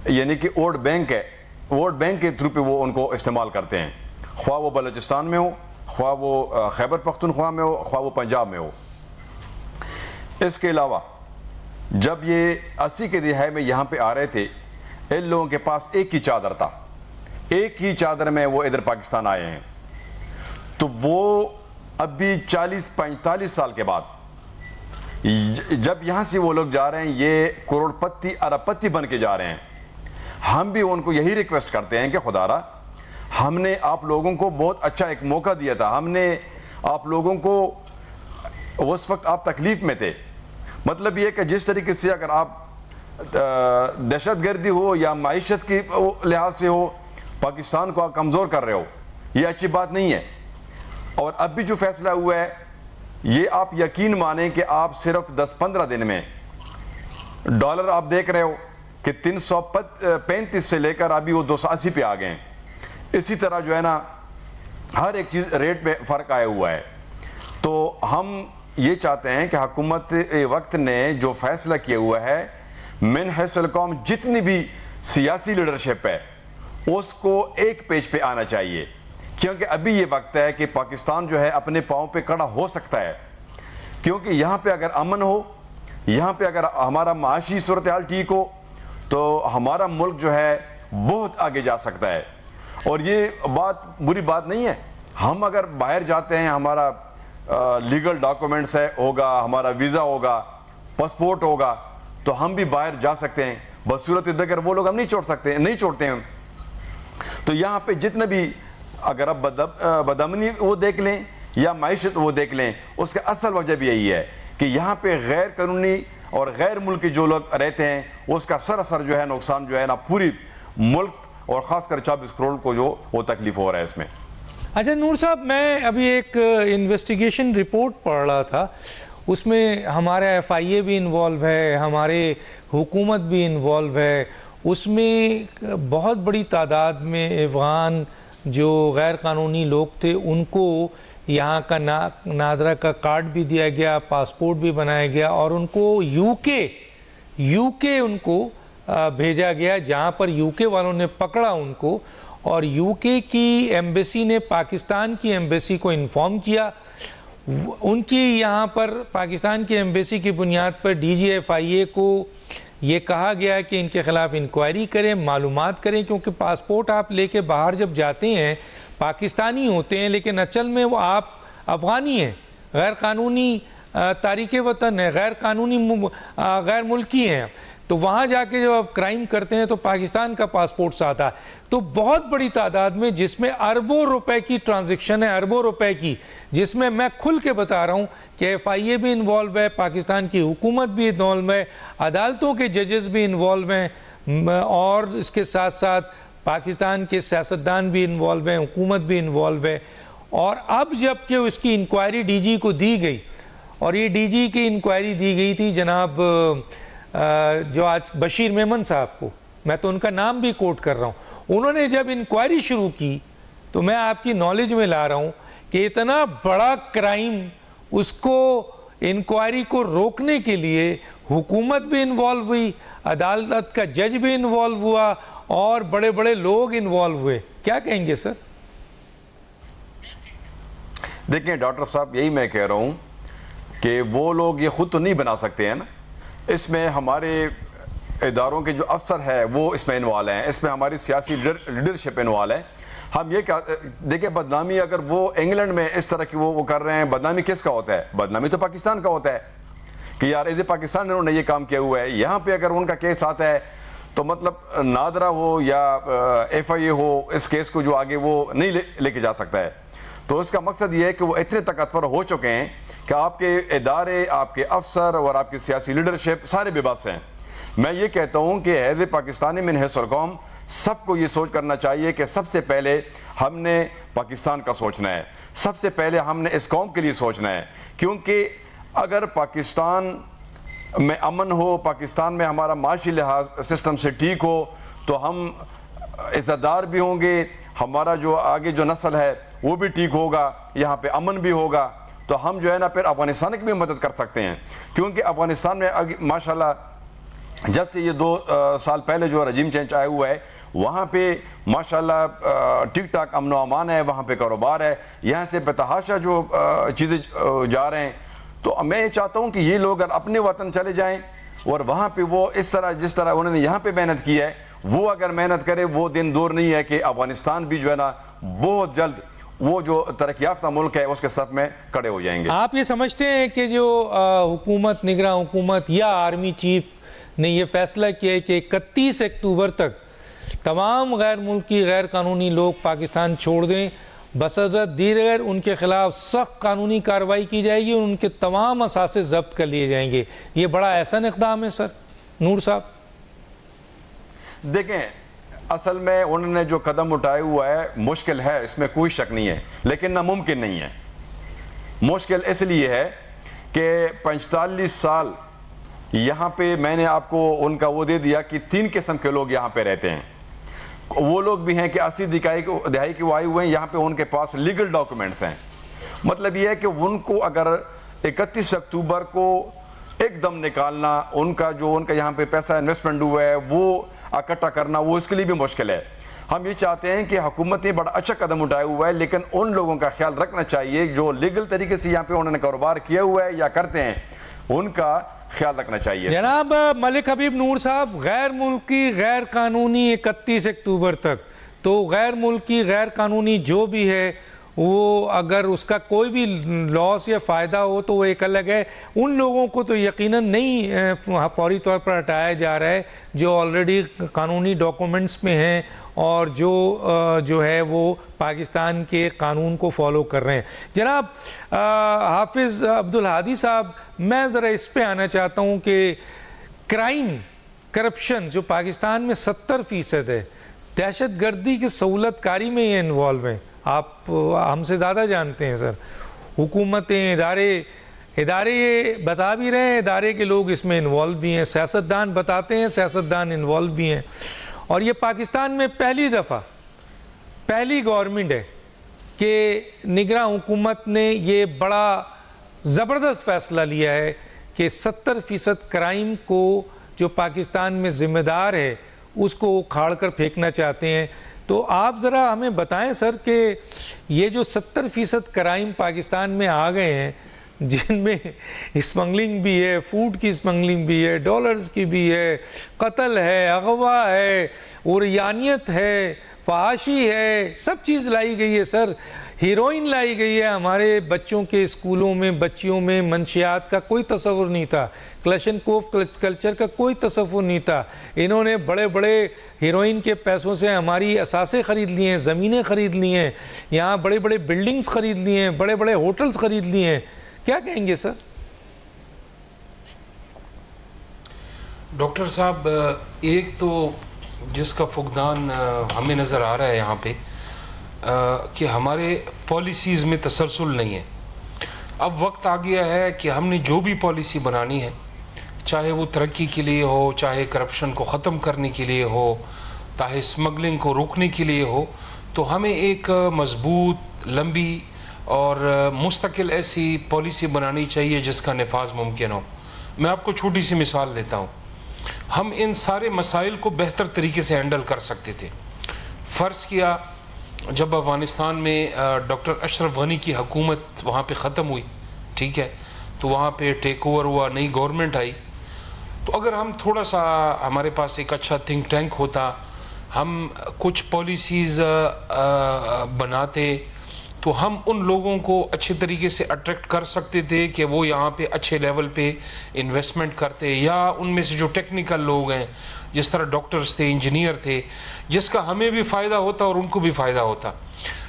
S2: یعنی کہ ووٹ بینک ہے, ووٹ بینک کے تھرو پہ وہ ان کو استعمال کرتے ہیں, خواہ وہ بلوچستان میں ہو, خواہ وہ خیبر پختونخوا میں ہو, خواہ وہ پنجاب میں ہو. اس کے علاوہ جب یہ 80 کے دہائی میں یہاں پہ آ رہے تھے, ان لوگوں کے پاس ایک ہی چادر تھا, ایک ہی چادر میں وہ ادھر پاکستان آئے ہیں. تو وہ ابھی 40-45 سال کے بعد جب یہاں سے وہ لوگ جا رہے ہیں, یہ کروڑ پتی ارب پتی بن کے جا رہے ہیں. ہم بھی ان کو یہی ریکویسٹ کرتے ہیں کہ خدا را, ہم نے آپ لوگوں کو بہت اچھا ایک موقع دیا تھا, ہم نے آپ لوگوں کو اس وقت آپ تکلیف میں تھے. مطلب یہ کہ جس طریقے سے اگر آپ دہشت گردی ہو یا معیشت کی لحاظ سے ہو پاکستان کو آپ کمزور کر رہے ہو, یہ اچھی بات نہیں ہے. اور اب بھی جو فیصلہ ہوا ہے یہ آپ یقین مانیں کہ آپ صرف 10-15 دن میں ڈالر آپ دیکھ رہے ہو کہ 335 سے لے کر ابھی وہ 280 پہ آ گئے ہیں. اسی طرح جو ہے نا ہر ایک چیز ریٹ میں فرق آیا ہوا ہے. تو ہم یہ چاہتے ہیں کہ حکومت وقت نے جو فیصلہ کیا ہوا ہے, من حیث القوم جتنی بھی سیاسی لیڈرشپ ہے اس کو ایک پیج پہ آنا چاہیے, کیونکہ ابھی یہ وقت ہے کہ پاکستان جو ہے اپنے پاؤں پہ کھڑا ہو سکتا ہے. کیونکہ یہاں پہ اگر امن ہو, یہاں پہ اگر ہمارا معاشی صورتحال ٹھیک ہو تو ہمارا ملک جو ہے بہت آگے جا سکتا ہے. اور یہ بات بری بات نہیں ہے, ہم اگر باہر جاتے ہیں, ہمارا لیگل ڈاکومنٹس ہے ہوگا, ہمارا ویزا ہوگا, پاسپورٹ ہوگا, تو ہم بھی باہر جا سکتے ہیں. بصورت دیگر وہ لوگ ہم نہیں چھوڑتے ہیں. تو یہاں پہ جتنے بھی اگر آپ بدامنی وہ دیکھ لیں یا معیشت وہ دیکھ لیں، اس کا اصل وجہ بھی یہی ہے کہ یہاں پہ غیر قانونی اور غیر ملکی جو لوگ رہتے ہیں اس کا سراسر جو ہے نقصان جو ہے نا پوری ملک اور خاص کر 24 کروڑ کو جو وہ تکلیف ہو رہا ہے اس میں۔
S1: اچھا نور صاحب، میں ابھی ایک انویسٹیگیشن رپورٹ پڑھ رہا تھا، اس میں ہمارا ایف آئی اے بھی انوالو ہے، ہمارے حکومت بھی انوالو ہے، اس میں بہت بڑی تعداد میں افغان جو غیر قانونی لوگ تھے ان کو یہاں کا نادرا کا کارڈ بھی دیا گیا، پاسپورٹ بھی بنایا گیا، اور ان کو یو کے ان کو بھیجا گیا، جہاں پر یو کے والوں نے پکڑا ان کو، اور یو کے کی ایمبیسی نے پاکستان کی ایمبیسی کو انفارم کیا۔ ان کی یہاں پر پاکستان کی ایمبیسی کی بنیاد پر ڈی جی ایف آئی اے کو یہ کہا گیا کہ ان کے خلاف انکوائری کریں، معلومات کریں، کیونکہ پاسپورٹ آپ لے کے باہر جب جاتے ہیں پاکستانی ہوتے ہیں لیکن اصل میں وہ آپ افغانی ہیں، غیر قانونی تارک وطن ہے، غیر ملکی ہیں، تو وہاں جا کے جب آپ کرائم کرتے ہیں تو پاکستان کا پاسپورٹ ساتھ آتا ہے۔ تو بہت بڑی تعداد میں، جس میں اربوں روپے کی ٹرانزیکشن ہے، اربوں روپے کی، جس میں میں کھل کے بتا رہا ہوں کہ ایف آئی اے بھی انوالو ہے، پاکستان کی حکومت بھی انوالو ہے، عدالتوں کے ججز بھی انوالو ہیں، اور اس کے ساتھ ساتھ پاکستان کے سیاستدان بھی انوالو ہیں، حکومت بھی انوالو ہے۔ اور اب جب کہ اس کی انکوائری ڈی جی کو دی گئی، اور یہ ڈی جی کی انکوائری دی گئی تھی جناب جو آج بشیر میمن صاحب کو، میں تو ان کا نام بھی کوٹ کر رہا ہوں، انہوں نے جب انکوائری شروع کی تو میں آپ کی نالج میں لا رہا ہوں کہ اتنا بڑا کرائم، اس کو انکوائری کو روکنے کے لیے حکومت بھی انوالو ہوئی، عدالت کا جج بھی انوالو ہوا، اور بڑے بڑے لوگ انوالو ہوئے۔ کیا کہیں گے سر؟
S2: دیکھیں ڈاکٹر صاحب، یہی میں کہہ رہا ہوں کہ وہ لوگ یہ خود تو نہیں بنا سکتے ہیں نا، اس میں ہمارے اداروں کے جو افسر ہے وہ اس میں انوالو ہیں، اس میں ہماری سیاسی لیڈرشپ انوالو ہے۔ ہم یہ دیکھیں، بدنامی اگر وہ انگلینڈ میں اس طرح کی وہ کر رہے ہیں، بدنامی کس کا ہوتا ہے؟ بدنامی تو پاکستان کا ہوتا ہے کہ یار ایز اے پاکستان انہوں نے یہ کام کیا ہوا ہے۔ یہاں پہ اگر ان کا کیس آتا ہے تو مطلب نادرا ہو یا ایف آئی اے ہو، اس کیس کو جو آگے وہ نہیں لے کے جا سکتا ہے۔ تو اس کا مقصد یہ ہے کہ وہ اتنے طاقتور ہو چکے ہیں کہ آپ کے ادارے، آپ کے افسر اور آپ کی سیاسی لیڈرشپ سارے بے بس ہیں۔ میں یہ کہتا ہوں کہ ایز اے پاکستانی من حیث القوم سب کو یہ سوچ کرنا چاہیے کہ سب سے پہلے ہم نے پاکستان کا سوچنا ہے، سب سے پہلے ہم نے اس قوم کے لیے سوچنا ہے، کیونکہ اگر پاکستان میں امن ہو، پاکستان میں ہمارا معاشی لحاظ سسٹم سے ٹھیک ہو، تو ہم عزت دار بھی ہوں گے، ہمارا جو آگے جو نسل ہے وہ بھی ٹھیک ہوگا، یہاں پہ امن بھی ہوگا، تو ہم جو ہے نا پھر افغانستان کی بھی مدد کر سکتے ہیں۔ کیونکہ افغانستان میں ماشاءاللہ جب سے یہ 2 سال پہلے جو رجیم چینج آیا ہوا ہے، وہاں پہ ماشاءاللہ ٹھیک ٹھاک امن و امان ہے، وہاں پہ کاروبار ہے، یہاں سے بتحاشا جو چیزیں جا رہے ہیں۔ تو میں یہ چاہتا ہوں کہ یہ لوگ اگر اپنے وطن چلے جائیں اور وہاں پہ وہ اس طرح جس طرح انہوں نے یہاں پہ محنت کی ہے، وہ اگر محنت کرے، وہ دن دور نہیں ہے کہ افغانستان بھی جو ہے نا بہت جلد وہ جو ترقی یافتہ ملک ہے اس کے صف میں کھڑے ہو جائیں گے۔
S1: آپ یہ سمجھتے ہیں کہ جو حکومت، نگراں حکومت یا آرمی چیف نے یہ فیصلہ کیا ہے کہ 31 اکتوبر تک تمام غیر ملکی، غیر قانونی لوگ پاکستان چھوڑ دیں، بصدد دیگر ان کے خلاف سخت قانونی کارروائی کی جائے گی اور ان کے تمام اثاثے ضبط کر لیے جائیں گے، یہ بڑا احسن اقدام ہے سر نور صاحب؟
S2: دیکھیں، اصل میں انہوں نے جو قدم اٹھایا ہوا ہے مشکل ہے، اس میں کوئی شک نہیں ہے، لیکن ناممکن نہیں ہے۔ مشکل اس لیے ہے کہ 45 سال یہاں پہ میں نے آپ کو ان کا وہ دے دیا کہ 3 قسم کے لوگ یہاں پہ رہتے ہیں۔ وہ لوگ بھی ہیں کہ 80 دہائی کے وہ آئے ہوئے ہیں، یہاں پہ ان کے پاس لیگل ڈاکومنٹس ہیں۔ مطلب یہ ہے کہ ان کو اگر 31 اکتوبر کو ایک دم نکالنا، ان کا یہاں پہ پیسہ انویسٹمنٹ ہوا ہے وہ اکٹھا کرنا، وہ اس کے لیے بھی مشکل ہے۔ ہم یہ چاہتے ہیں کہ حکومت نے بڑا اچھا قدم اٹھایا ہوا ہے، لیکن ان لوگوں کا خیال رکھنا چاہیے جو لیگل طریقے سے یہاں پہ انہوں نے کاروبار کیا ہوا ہے یا کرتے ہیں، ان کا خیال رکھنا چاہیے۔
S1: جناب ملک حبیب نور صاحب، غیر ملکی، غیر قانونی 31 اکتوبر تک، تو غیر ملکی، غیر قانونی جو بھی ہے وہ اگر اس کا کوئی بھی لاس یا فائدہ ہو تو وہ ایک الگ ہے، ان لوگوں کو تو یقیناً نہیں فوری طور پر ہٹایا جا رہا ہے جو آلریڈی قانونی ڈاکومنٹس میں ہیں اور جو ہے وہ پاکستان کے قانون کو فالو کر رہے ہیں. جناب حافظ عبدالہادی صاحب، میں ذرا اس پہ آنا چاہتا ہوں کہ کرائم، کرپشن جو پاکستان میں 70% ہے، دہشت گردی کی سہولت کاری میں یہ انوالو ہیں. آپ ہم سے زیادہ جانتے ہیں سر. حکومتیں، ادارے یہ بتا بھی رہے ہیں، ادارے کے لوگ اس میں انوالو بھی ہیں، سیاستدان بتاتے ہیں، سیاستدان انوالو بھی ہیں. اور یہ پاکستان میں پہلی گورنمنٹ ہے کہ نگراں حکومت نے یہ بڑا زبردست فیصلہ لیا ہے کہ 70% کرائم کو جو پاکستان میں ذمہ دار ہے اس کو اکھاڑ کر پھینکنا چاہتے ہیں. تو آپ ذرا ہمیں بتائیں سر کہ یہ جو 70% کرائم پاکستان میں آ گئے ہیں، جن میں اسمگلنگ بھی ہے، فوڈ کی اسمگلنگ بھی ہے، ڈالرز کی بھی ہے، قتل ہے، اغوا ہے، عریانیت ہے، فحاشی ہے، سب چیز لائی گئی ہے سر. ہیروئن لائی گئی ہے. ہمارے بچوں کے اسکولوں میں، بچیوں میں منشیات کا کوئی تصور نہیں تھا، کلشنکوف کلچر کا کوئی تصور نہیں تھا. انہوں نے بڑے بڑے ہیروئن کے پیسوں سے ہماری اثاثے خرید لیے ہیں، زمینیں خرید لی ہیں، یہاں بڑے بڑے بلڈنگز خرید لیے ہیں، بڑے بڑے ہوٹلز خرید لیے ہیں. کیا کہیں گے سر؟
S3: ڈاکٹر صاحب، ایک تو جس کا فقدان ہمیں نظر آ رہا ہے یہاں پہ کہ ہمارے پالیسیز میں تسلسل نہیں ہے. اب وقت آ گیا ہے کہ ہم نے جو بھی پالیسی بنانی ہے، چاہے وہ ترقی کے لیے ہو، چاہے کرپشن کو ختم کرنے کے لیے ہو، چاہے اسمگلنگ کو روکنے کے لیے ہو، تو ہمیں ایک مضبوط، لمبی اور مستقل ایسی پالیسی بنانی چاہیے جس کا نفاذ ممکن ہو. میں آپ کو چھوٹی سی مثال دیتا ہوں. ہم ان سارے مسائل کو بہتر طریقے سے ہینڈل کر سکتے تھے. فرض کیا جب افغانستان میں ڈاکٹر اشرف غنی کی حکومت وہاں پہ ختم ہوئی، ٹھیک ہے، تو وہاں پہ ٹیک اوور ہوا، نئی گورنمنٹ آئی. تو اگر ہم تھوڑا سا، ہمارے پاس ایک اچھا تھنک ٹینک ہوتا، ہم کچھ پالیسیز بناتے، تو ہم ان لوگوں کو اچھے طریقے سے اٹریکٹ کر سکتے تھے کہ وہ یہاں پہ اچھے لیول پہ انویسٹمنٹ کرتے. یا ان میں سے جو ٹیکنیکل لوگ ہیں، جس طرح ڈاکٹرز تھے، انجینئر تھے، جس کا ہمیں بھی فائدہ ہوتا اور ان کو بھی فائدہ ہوتا.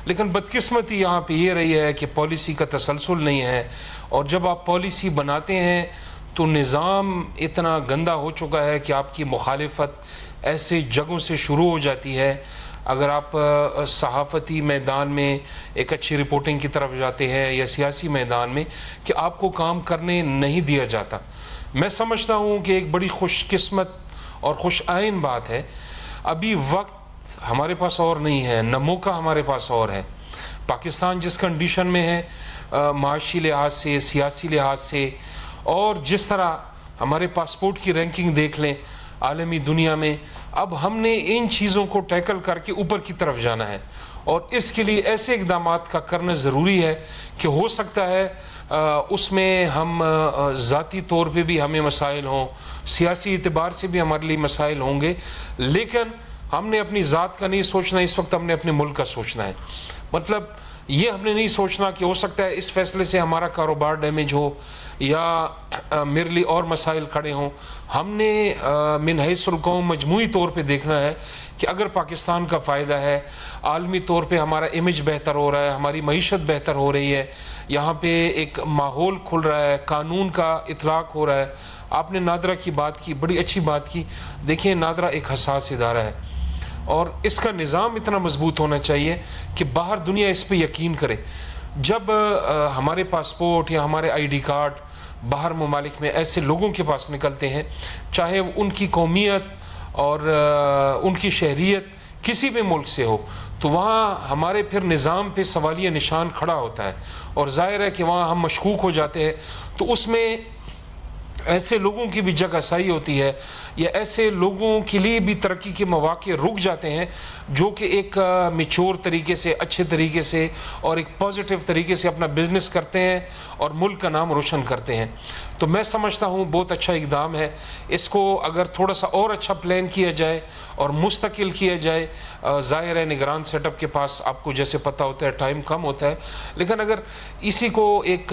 S3: لیکن بدقسمتی یہاں پہ یہ رہی ہے کہ پالیسی کا تسلسل نہیں ہے. اور جب آپ پالیسی بناتے ہیں تو نظام اتنا گندا ہو چکا ہے کہ آپ کی مخالفت ایسے جگہوں سے شروع ہو جاتی ہے. اگر آپ صحافتی میدان میں ایک اچھی رپورٹنگ کی طرف جاتے ہیں یا سیاسی میدان میں، کہ آپ کو کام کرنے نہیں دیا جاتا. میں سمجھتا ہوں کہ ایک بڑی خوش قسمت اور خوش آئین بات ہے. ابھی وقت ہمارے پاس اور نہیں ہے، نہ موقع ہمارے پاس اور ہے. پاکستان جس کنڈیشن میں ہے معاشی لحاظ سے، سیاسی لحاظ سے، اور جس طرح ہمارے پاسپورٹ کی رینکنگ دیکھ لیں عالمی دنیا میں، اب ہم نے ان چیزوں کو ٹیکل کر کے اوپر کی طرف جانا ہے. اور اس کے لیے ایسے اقدامات کا کرنا ضروری ہے کہ ہو سکتا ہے اس میں ہم ذاتی طور پہ بھی ہمیں مسائل ہوں، سیاسی اعتبار سے بھی ہمارے لیے مسائل ہوں گے، لیکن ہم نے اپنی ذات کا نہیں سوچنا. اس وقت ہم نے اپنے ملک کا سوچنا ہے. مطلب یہ ہم نے نہیں سوچنا کہ ہو سکتا ہے اس فیصلے سے ہمارا کاروبار ڈیمیج ہو یا میرے لیے اور مسائل کھڑے ہوں. ہم نے من حیث القوم مجموعی طور پہ دیکھنا ہے کہ اگر پاکستان کا فائدہ ہے، عالمی طور پہ ہمارا امیج بہتر ہو رہا ہے، ہماری معیشت بہتر ہو رہی ہے، یہاں پہ ایک ماحول کھل رہا ہے، قانون کا اطلاق ہو رہا ہے. آپ نے نادرا کی بات کی، بڑی اچھی بات کی. دیکھیں نادرا ایک حساس ادارہ ہے اور اس کا نظام اتنا مضبوط ہونا چاہیے کہ باہر دنیا اس پہ یقین کرے. جب ہمارے پاسپورٹ یا ہمارے آئی ڈی کارڈ باہر ممالک میں ایسے لوگوں کے پاس نکلتے ہیں، چاہے ان کی قومیت اور ان کی شہریت کسی بھی ملک سے ہو، تو وہاں ہمارے پھر نظام پہ سوالیہ نشان کھڑا ہوتا ہے. اور ظاہر ہے کہ وہاں ہم مشکوک ہو جاتے ہیں. تو اس میں ایسے لوگوں کی بھی جگہ سائی ہوتی ہے، یا ایسے لوگوں کے لیے بھی ترقی کے مواقع رک جاتے ہیں جو کہ ایک میچور طریقے سے، اچھے طریقے سے اور ایک پازیٹیو طریقے سے اپنا بزنس کرتے ہیں اور ملک کا نام روشن کرتے ہیں. تو میں سمجھتا ہوں بہت اچھا اقدام ہے. اس کو اگر تھوڑا سا اور اچھا پلان کیا جائے اور مستقل کیا جائے، ظاہر ہے نگران سیٹ اپ کے پاس آپ کو جیسے پتہ ہوتا ہے ٹائم کم ہوتا ہے، لیکن اگر اسی کو ایک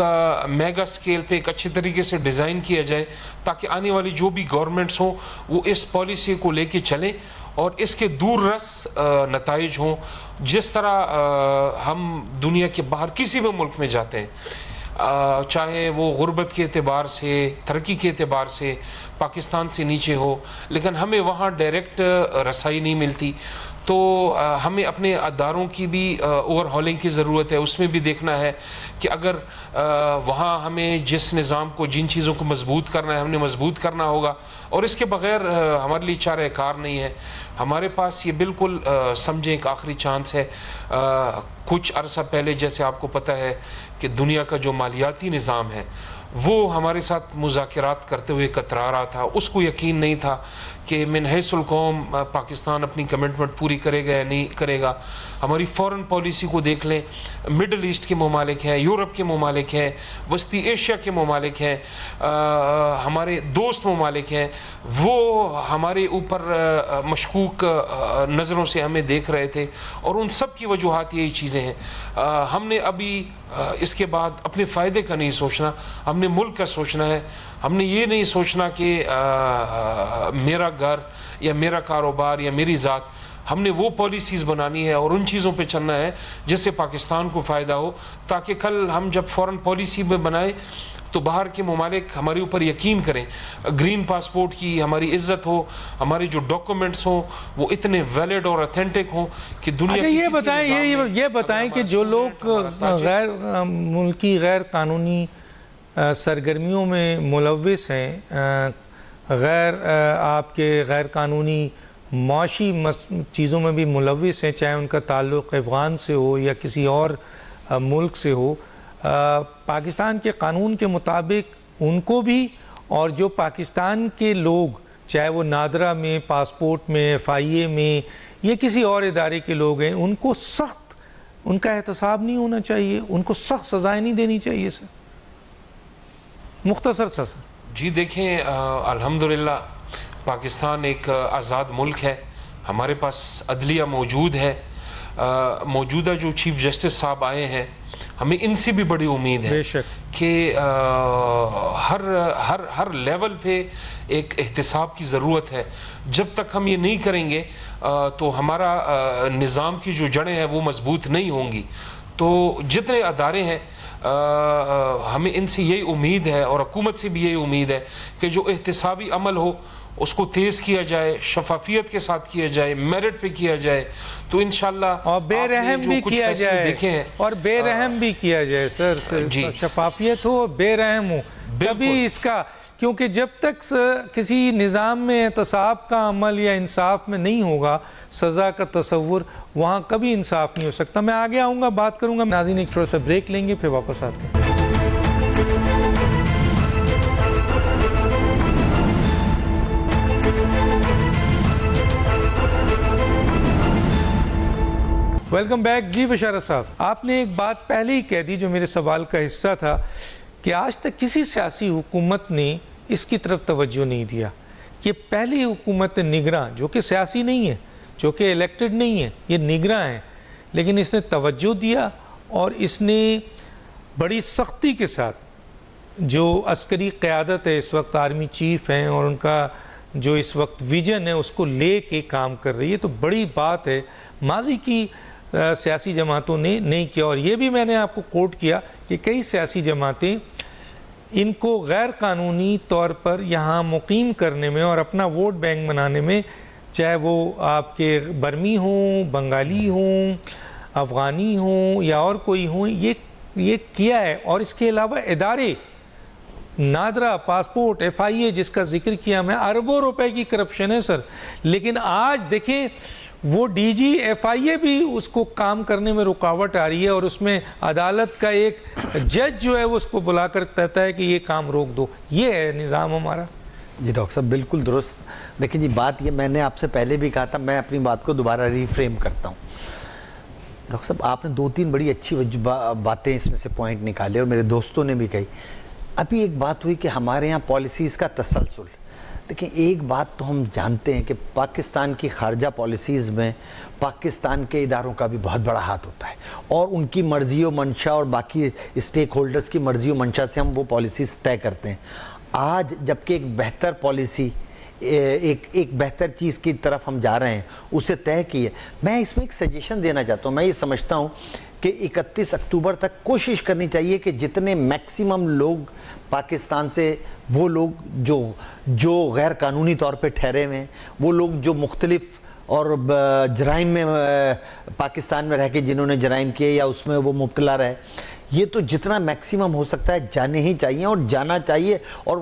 S3: میگا سکیل پہ ایک اچھے طریقے سے ڈیزائن کیا جائے تاکہ آنے والی جو بھی گورنمنٹس ہوں وہ اس پالیسی کو لے کے چلیں اور اس کے دور رس نتائج ہوں. جس طرح ہم دنیا کے باہر کسی بھی ملک میں جاتے ہیں، چاہے وہ غربت کے اعتبار سے، ترقی کے اعتبار سے پاکستان سے نیچے ہو، لیکن ہمیں وہاں ڈائریکٹ رسائی نہیں ملتی. تو ہمیں اپنے اداروں کی بھی اوور ہالنگ کی ضرورت ہے. اس میں بھی دیکھنا ہے کہ اگر وہاں ہمیں جس نظام کو، جن چیزوں کو مضبوط کرنا ہے، ہم نے مضبوط کرنا ہوگا، اور اس کے بغیر ہمارے لیے چارہ کار نہیں ہے. ہمارے پاس یہ بالکل سمجھیں ایک آخری چانس ہے. کچھ عرصہ پہلے جیسے آپ کو پتہ ہے کہ دنیا کا جو مالیاتی نظام ہے وہ ہمارے ساتھ مذاکرات کرتے ہوئے کترا رہا تھا. اس کو یقین نہیں تھا کہ من حیث القوم پاکستان اپنی کمٹمنٹ پوری کرے گا یا نہیں کرے گا. ہماری فورن پالیسی کو دیکھ لیں، مڈل ایسٹ کے ممالک ہیں، یورپ کے ممالک ہیں، وسطی ایشیا کے ممالک ہیں، ہمارے دوست ممالک ہیں، وہ ہمارے اوپر مشکوک نظروں سے ہمیں دیکھ رہے تھے، اور ان سب کی وجوہات یہی چیزیں ہیں. ہم نے ابھی اس کے بعد اپنے فائدے کا نہیں سوچنا، ہم نے ملک کا سوچنا ہے. ہم نے یہ نہیں سوچنا کہ میرا گھر یا میرا کاروبار یا میری ذات. ہم نے وہ پالیسیز بنانی ہے اور ان چیزوں پہ چلنا ہے جس سے پاکستان کو فائدہ ہو، تاکہ کل ہم جب فورن پالیسی میں بنائیں تو باہر کے ممالک ہمارے اوپر یقین کریں. گرین پاسپورٹ کی ہماری عزت ہو، ہمارے جو ڈاکومنٹس ہوں وہ اتنے ویلڈ اور اتھینٹک ہوں کہ دنیا کی
S1: یہ بتائیں کہ جو لوگ غیر ملکی، غیر قانونی سرگرمیوں میں ملوث ہیں، آپ کے غیر قانونی معاشی چیزوں میں بھی ملوث ہیں، چاہے ان کا تعلق افغان سے ہو یا کسی اور ملک سے ہو، پاکستان کے قانون کے مطابق ان کو بھی، اور جو پاکستان کے لوگ چاہے وہ نادرا میں، پاسپورٹ میں، FIA میں یا کسی اور ادارے کے لوگ ہیں، ان کو سخت ان کا احتساب نہیں ہونا چاہیے، ان کو سخت سزائیں نہیں دینی چاہیے سر؟ مختصر سا سر.
S3: جی دیکھیں، الحمدللہ پاکستان ایک آزاد ملک ہے، ہمارے پاس عدلیہ موجود ہے. موجودہ جو چیف جسٹس صاحب آئے ہیں، ہمیں ان سے بھی بڑی امید ہے کہ ہر لیول پہ ایک احتساب کی ضرورت ہے. جب تک ہم یہ نہیں کریں گے تو ہمارا نظام کی جو جڑیں ہیں وہ مضبوط نہیں ہوں گی. تو جتنے ادارے ہیں ہمیں ان سے یہی امید ہے، اور حکومت سے بھی یہی امید ہے کہ جو احتسابی عمل ہو اس کو تیز کیا جائے، شفافیت کے ساتھ کیا جائے، میرٹ پہ کیا جائے، تو انشاءاللہ
S1: اور بے رحم بھی کیا جائے، اور بے رحم بھی کیا جائے سر. شفافیت ہو، بے رحم ہو. کبھی اس کا، کیونکہ جب تک کسی نظام میں احتساب کا عمل یا انصاف میں نہیں ہوگا، سزا کا تصور، وہاں کبھی انصاف نہیں ہو سکتا. میں آگے آؤں گا، بات کروں گا. ناظرین ایک چھوٹا سا بریک لیں گے، پھر واپس آتے ہیں. Welcome back. جی بشارت صاحب، آپ نے ایک بات پہلے ہی کہہ دی جو میرے سوال کا حصہ تھا، کہ آج تک کسی سیاسی حکومت نے اس کی طرف توجہ نہیں دیا. یہ پہلی حکومت نگراں، جو کہ سیاسی نہیں ہے، جو کہ الیکٹڈ نہیں ہے، یہ نگراں ہیں، لیکن اس نے توجہ دیا، اور اس نے بڑی سختی کے ساتھ جو عسکری قیادت ہے، اس وقت آرمی چیف ہیں، اور ان کا جو اس وقت ویژن ہے اس کو لے کے کام کر رہی ہے. تو بڑی بات ہے. ماضی کی سیاسی جماعتوں نے نہیں کیا، اور یہ بھی میں نے آپ کو کوٹ کیا کہ کئی سیاسی جماعتیں ان کو غیر قانونی طور پر یہاں مقیم کرنے میں اور اپنا ووٹ بینک بنانے میں، چاہے وہ آپ کے برمی ہوں، بنگالی ہوں، افغانی ہوں یا اور کوئی ہوں، یہ کیا ہے. اور اس کے علاوہ ادارے، نادرا، پاسپورٹ، FIA جس کا ذکر کیا میں، اربوں روپے کی کرپشن ہے سر. لیکن آج دیکھیں وہ DG FIA بھی اس کو کام کرنے میں رکاوٹ آ رہی ہے، اور اس میں عدالت کا ایک جج جو ہے وہ اس کو بلا کر کہتا ہے کہ یہ کام روک دو. یہ ہے نظام ہمارا.
S4: جی ڈاکٹر صاحب بالکل درست. دیکھیں جی بات یہ، میں نے آپ سے پہلے بھی کہا تھا، میں اپنی بات کو دوبارہ ری فریم کرتا ہوں. ڈاکٹر صاحب آپ نے 2-3 بڑی اچھی باتیں اس میں سے پوائنٹ نکالے، اور میرے دوستوں نے بھی کہی. ابھی ایک بات ہوئی کہ ہمارے ہاں پالیسیز کا تسلسل. دیکھیں ایک بات تو ہم جانتے ہیں کہ پاکستان کی خارجہ پالیسیز میں پاکستان کے اداروں کا بھی بہت بڑا ہاتھ ہوتا ہے، اور ان کی مرضی و منشا اور باقی اسٹیک ہولڈرز کی مرضی و منشا سے ہم وہ پالیسیز طے کرتے ہیں. آج جبکہ ایک بہتر پالیسی، ایک بہتر چیز کی طرف ہم جا رہے ہیں اسے طے کی ہے. میں اس میں ایک سجیشن دینا چاہتا ہوں. میں یہ سمجھتا ہوں کہ 31 اکتوبر تک کوشش کرنی چاہیے کہ جتنے میکسیمم لوگ پاکستان سے، وہ لوگ جو غیر قانونی طور پہ ٹھہرے ہوئے ہیں، وہ لوگ جو مختلف اور جرائم میں پاکستان میں رہ کے جنہوں نے جرائم کیے یا اس میں وہ مبتلا رہے، یہ تو جتنا میکسیمم ہو سکتا ہے جانے ہی چاہیے اور جانا چاہیے. اور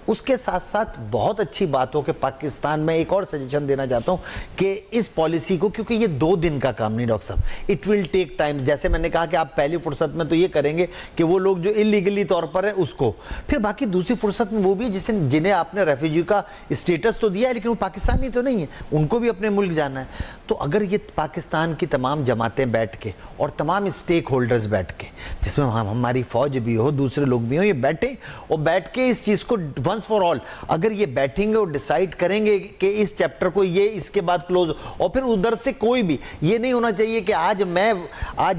S4: اس کے ساتھ ساتھ بہت اچھی بات ہو کہ پاکستان میں ایک اور سجیشن دینا چاہتا ہوں کہ اس پالیسی کو، کیونکہ یہ 2 دن کا کام نہیں ڈاکٹر صاحب، اٹ ول ٹیک ٹائم. جیسے میں نے کہا کہ آپ پہلی فرصت میں تو یہ کریں گے کہ وہ لوگ جو انلیگلی طور پر ہیں اس کو، پھر باقی دوسری فرصت میں وہ بھی جنہیں آپ نے ریفیوجی کا اسٹیٹس تو دیا ہے لیکن وہ پاکستانی تو نہیں ہے، ان کو بھی اپنے ملک جانا ہے. تو اگر یہ پاکستان کی تمام جماعتیں بیٹھ کے اور تمام اسٹیک ہولڈرز بیٹھ کے، جس میں ہماری فوج بھی ہو، دوسرے لوگ بھی ہوں، یہ بیٹھیں اور بیٹھ کے اس چیز کو ونس فار آل اگر یہ بیٹھیں گے اور ڈیسائیڈ کریں گے کہ اس چیپٹر کو یہ اس کے بعد کلوز، اور پھر ادھر سے کوئی بھی یہ نہیں ہونا چاہیے کہ آج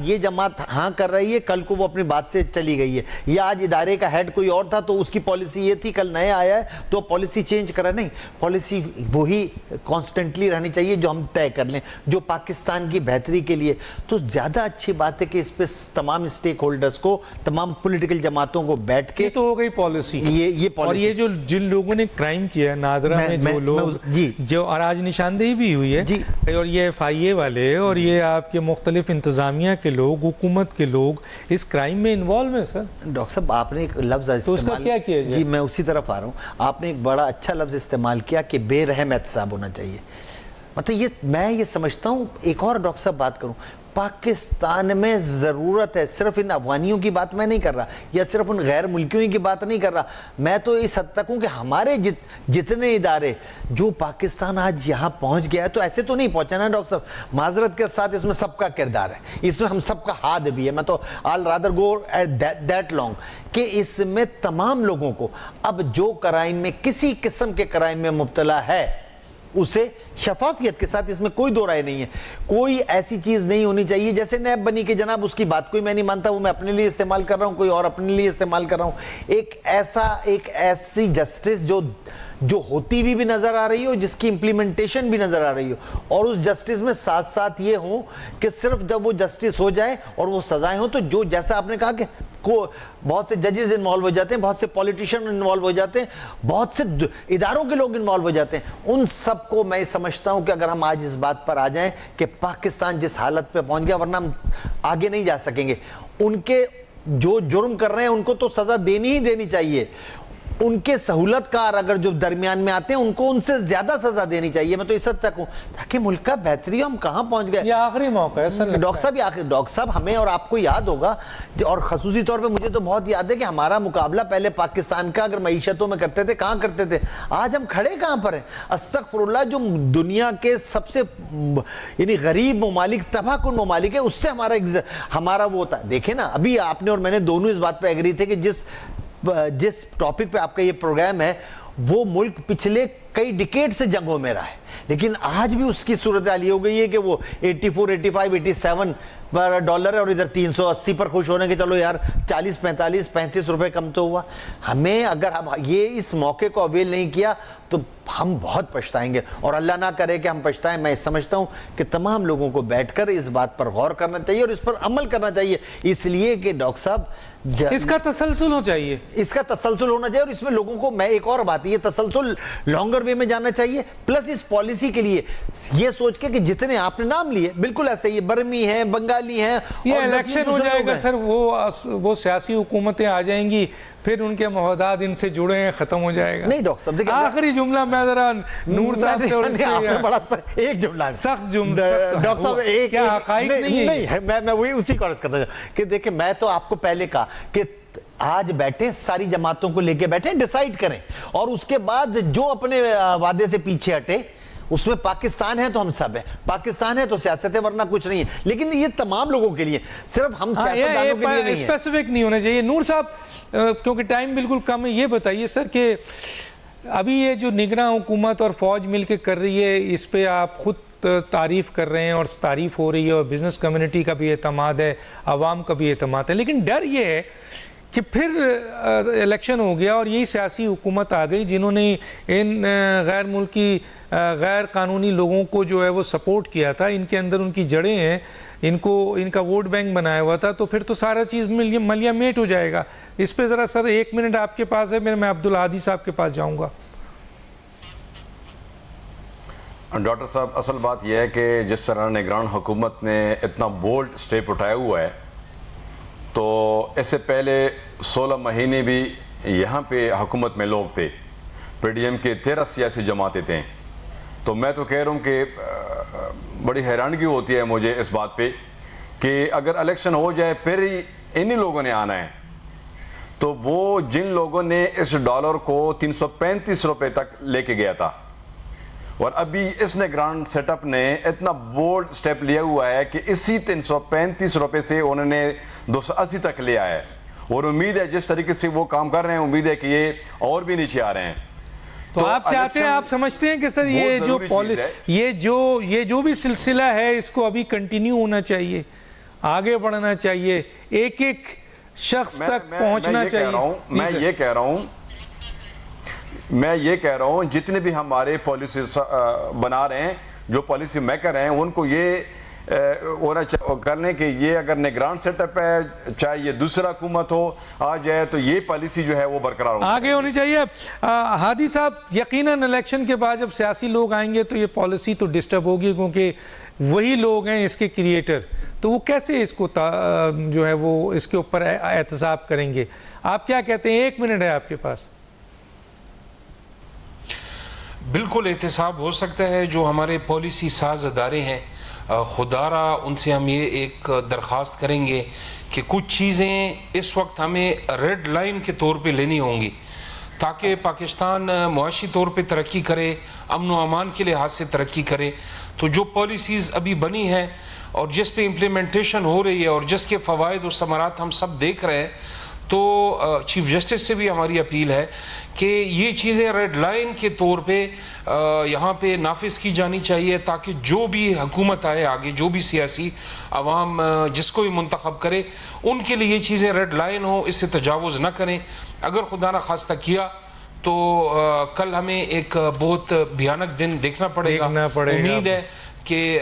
S4: یہ جماعت ہاں کر رہی ہے، کل کو وہ اپنی بات سے چلی گئی ہے، یا آج ادارے کا ہیڈ کوئی اور تھا تو اس کی پالیسی یہ تھی، کل نئے آیا ہے تو پالیسی چینج کرا. نہیں، پالیسی وہی کانسٹنٹلی رہنی چاہیے جو ہم طے کر لیں، جو پاکستان کی بہتری کے لیے. تو زیادہ اچھی بات ہے کہ اس پہ تمام اسٹیک ہولڈرز کو، تمام پولیٹیکل جماعتوں کو بیٹھ کے،
S1: یہ تو ہو گئی پالیسی.
S4: یہ
S1: اور یہ جو جن لوگوں نے کرائم کیا ہے نادرا میں جو لوگ جو اور آج نشاندہی بھی ہوئی ہے، اور یہ FIA والے اور یہ آپ کے مختلف انتظامیہ کے لوگ، حکومت کے لوگ اس کرائم میں انوالو ہیں. سر
S4: ڈاکٹر صاحب آپ نے ایک لفظ
S1: تو اس کا کیا کیا جائے؟
S4: جی میں اسی طرف آ رہا ہوں. آپ نے ایک بڑا اچھا لفظ استعمال کیا کہ بے رحم احتساب ہونا چاہیے. مطلب میں یہ سمجھتا ہوں، ایک اور ڈاکٹر صاحب بات کروں، پاکستان میں ضرورت ہے، صرف ان افغانیوں کی بات میں نہیں کر رہا یا صرف ان غیر ملکیوں کی بات نہیں کر رہا، میں تو اس حد تک ہوں کہ ہمارے جتنے ادارے جو پاکستان آج یہاں پہنچ گیا ہے، تو ایسے تو نہیں پہنچا نا ڈاکٹر صاحب، معذرت کے ساتھ اس میں سب کا کردار ہے، اس میں ہم سب کا ہاتھ بھی ہے. میں تو I'll rather go that long کہ اس میں تمام لوگوں کو اب جو کرائم میں کسی قسم کے کرائم میں مبتلا ہے اسے شفافیت کے ساتھ، اس میں کوئی دو رائے نہیں ہے، کوئی ایسی چیز نہیں ہونی چاہیے جیسے نیب بنی کہ جناب اس کی بات کوئی میں نہیں مانتا، وہ میں اپنے لیے استعمال کر رہا ہوں، کوئی اور اپنے لیے استعمال کر رہا ہوں. ایک ایسی جسٹس جو ہوتی بھی نظر آ رہی ہو، جس کی امپلیمنٹیشن بھی نظر آ رہی ہو، اور اس جسٹس میں ساتھ ساتھ یہ ہوں کہ صرف جب وہ جسٹس ہو جائے اور وہ سزائیں ہوں تو جو جیسا آپ نے کہا کہ بہت سے ججز انوالو ہو جاتے ہیں، بہت سے پولیٹیشین انوالو ہو جاتے ہیں، بہت سے اداروں کے لوگ انوالو ہو جاتے ہیں، ان سب کو میں سمجھتا ہوں کہ اگر ہم آج اس بات پر آ جائیں کہ پاکستان جس حالت پہ پہنچ گیا، ورنہ ہم آگے نہیں جا سکیں گے. ان کے جو جرم کر رہے ہیں ان کو تو سزا دینی ہی دینی چاہیے، ان کے سہولت کار اگر جو درمیان میں آتے ہیں ان کو ان سے زیادہ سزا دینی چاہیے. میں تو اس حد تک ہوں تاکہ ملک کا بہتری ہو. ہم کہاں پہنچ گئے؟
S1: یہ آخری موقع ہے سر
S4: ڈاکٹر صاحب ہمیں اور آپ کو یاد ہوگا، اور خصوصی طور پہ مجھے تو بہت یاد ہے کہ ہمارا مقابلہ پہلے پاکستان کا اگر معیشتوں میں کرتے تھے، کہاں کرتے تھے؟ آج ہم کھڑے کہاں پر ہیں؟ استغفر اللہ، جو دنیا کے سب سے یعنی غریب ممالک، تباہ کن ممالک ہے، اس سے ہمارا وہ ہوتا ہے. دیکھیں نا، ابھی آپ نے اور میں نے دونوں اس بات پہ ایگری تھے کہ جس ٹاپک پہ آپ کا یہ پروگرام ہے، وہ ملک پچھلے کئی ڈیکیڈ سے جنگوں میں رہا ہے، لیکن آج بھی اس کی صورتحال یہ ہو گئی ہے کہ وہ 84 85 87 ڈالر ہے اور ادھر 380 پر خوش ہونے کے چلو یار 40 45 35 روپے کم تو ہوا. ہمیں اگر یہ اس موقع کو اویل نہیں کیا تو ہم بہت پچھتائیں گے، اور اللہ نہ کرے کہ ہم پچھتائیں. میں سمجھتا ہوں کہ تمام لوگوں کو بیٹھ کر اس بات پر غور کرنا چاہیے اور اس پر عمل کرنا چاہیے، اس لیے کہ ڈاکٹر صاحب
S1: اس کا تسلسل ہونا چاہیے،
S4: اس کا تسلسل ہونا چاہیے. اور اس میں لوگوں کو، میں ایک اور بات، یہ تسلسل لانگر وے میں جانا چاہیے، پلس اس پالیسی کے لیے یہ سوچ کے کہ جتنے آپ نے نام لیے بالکل ایسے ہی برمی ہیں، بنگالی ہیں،
S1: یہ الیکشن ہو جائے گا سر، وہ سیاسی حکومتیں آ جائیں گی، پھر ان کے مفادات ان سے جڑے ہیں، ختم ہو جائے گا.
S4: نہیں ڈاکٹر صاحب دیکھیں،
S1: آخری جملہ میں ذرا نور صاحب سے، اور
S4: بڑا ایک جملہ
S1: سخت جملہ
S4: ڈاکٹر صاحب، ایک
S1: حقائق نہیں ہے،
S4: میں وہی اسی کو عرض کرنا چاہتا کہ دیکھیں، میں تو آپ کو پہلے کہا کہ آج بیٹھے ساری جماعتوں کو لے کے بیٹھے، ڈیسائیڈ کریں، اور اس کے بعد جو اپنے وعدے سے پیچھے ہٹے، اس میں پاکستان ہے تو ہم سب ہیں، پاکستان ہے تو سیاست ہے، ورنہ کچھ نہیں ہے. لیکن یہ تمام لوگوں کے لیے، صرف ہم سیاستدانوں کے لیے نہیں ہے.
S1: اسپیسیفک نہیں ہونا چاہیے. نور صاحب کیونکہ ٹائم بالکل کم ہے، یہ بتائیے سر کہ ابھی یہ جو نگراں حکومت اور فوج مل کے کر رہی ہے، اس پہ آپ خود تعریف کر رہے ہیں اور تعریف ہو رہی ہے، اور بزنس کمیونٹی کا بھی اعتماد ہے، عوام کا بھی اعتماد ہے، لیکن ڈر یہ ہے کہ پھر الیکشن ہو گیا اور یہی سیاسی حکومت آ گئی جنہوں نے ان غیر ملکی غیر قانونی لوگوں کو جو ہے وہ سپورٹ کیا تھا، ان کے اندر ان کی جڑیں ہیں، ان کا ووٹ بینک بنایا ہوا تھا، تو پھر تو سارا چیز ملیا میٹ ہو جائے گا۔ اس پہ ذرا سر 1 منٹ آپ کے پاس ہے، میں عبدالہادی صاحب کے پاس جاؤں گا۔
S2: ڈاکٹر صاحب، اصل بات یہ ہے کہ جس طرح نگران حکومت نے اتنا بولڈ سٹیپ اٹھایا ہوا ہے، تو اس سے پہلے 16 مہینے بھی یہاں پہ حکومت میں لوگ تھے، پی ڈی ایم کے 13 سیاسی جماعتیں تھیں، تو میں تو کہہ رہا ہوں کہ بڑی حیرانگی ہوتی ہے مجھے اس بات پہ کہ اگر الیکشن ہو جائے پھر انہی لوگوں نے آنا ہے، تو وہ جن لوگوں نے اس ڈالر کو 335 روپے تک لے کے گیا تھا، اور ابھی اس نگران سیٹ اپ نے اتنا بولڈ سٹیپ لیا ہوا ہے کہ اسی 335 روپے سے انہوں نے 280 تک لیا ہے، اور امید ہے جس طریقے سے وہ کام کر رہے ہیں، امید ہے کہ یہ اور بھی نیچے آ رہے ہیں۔
S1: تو آپ چاہتے ہیں، آپ سمجھتے ہیں کہ سر یہ جو بھی سلسلہ ہے اس کو ابھی کنٹینیو ہونا چاہیے، آگے بڑھنا چاہیے، ایک ایک شخص تک پہنچنا چاہیے؟
S2: میں یہ کہہ رہا ہوں جتنے بھی ہمارے پالیسیز بنا رہے ہیں، جو پالیسی میکر ہیں، ان کو یہ کرنے کہ یہ اگر نگران سیٹ اپ ہے، چاہے یہ دوسرا حکومت ہو آ جائے، تو یہ پالیسی جو ہے وہ برقرار
S1: آگے ہونی چاہیے۔ ہادی صاحب، یقیناً الیکشن کے بعد جب سیاسی لوگ آئیں گے تو یہ پالیسی تو ڈسٹرب ہوگی، کیونکہ وہی لوگ ہیں اس کے کریٹر، تو وہ کیسے اس کو جو ہے وہ اس کے اوپر احتساب کریں گے؟ آپ کیا کہتے ہیں؟ 1 منٹ ہے آپ کے پاس۔
S3: بالکل احتساب ہو سکتا ہے۔ جو ہمارے پالیسی ساز ادارے ہیں، خدا را ان سے ہم یہ ایک درخواست کریں گے کہ کچھ چیزیں اس وقت ہمیں ریڈ لائن کے طور پہ لینی ہوں گی تاکہ پاکستان معاشی طور پہ ترقی کرے، امن و امان کے لحاظ سے ترقی کرے۔ تو جو پالیسیز ابھی بنی ہیں اور جس پہ امپلیمنٹیشن ہو رہی ہے اور جس کے فوائد و ثمرات ہم سب دیکھ رہے ہیں، تو چیف جسٹس سے بھی ہماری اپیل ہے کہ یہ چیزیں ریڈ لائن کے طور پہ یہاں پہ نافذ کی جانی چاہیے، تاکہ جو بھی حکومت آئے آگے، جو بھی سیاسی عوام جس کو بھی منتخب کرے، ان کے لیے یہ چیزیں ریڈ لائن ہوں، اس سے تجاوز نہ کریں۔ اگر خدا نہ خواستہ کیا تو کل ہمیں ایک بہت بھیانک دن دیکھنا پڑے گا۔ امید ہے کہ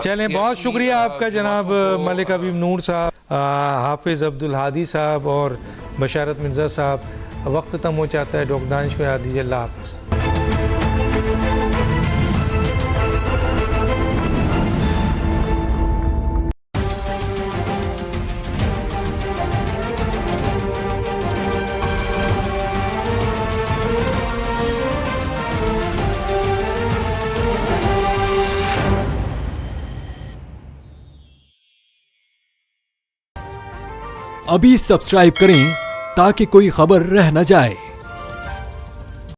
S1: چلیں، بہت شکریہ آپ کا جناب ملک حبیب نور صاحب، حافظ عبدالہادی صاحب اور بشارت مرزا صاحب۔ وقت ختم ہو جاتا ہے، ڈاکٹر دانش کو یاد دیجیے۔ اللہ حافظ۔
S5: ابھی سبسکرائب کریں تاکہ کوئی خبر رہ نہ جائے۔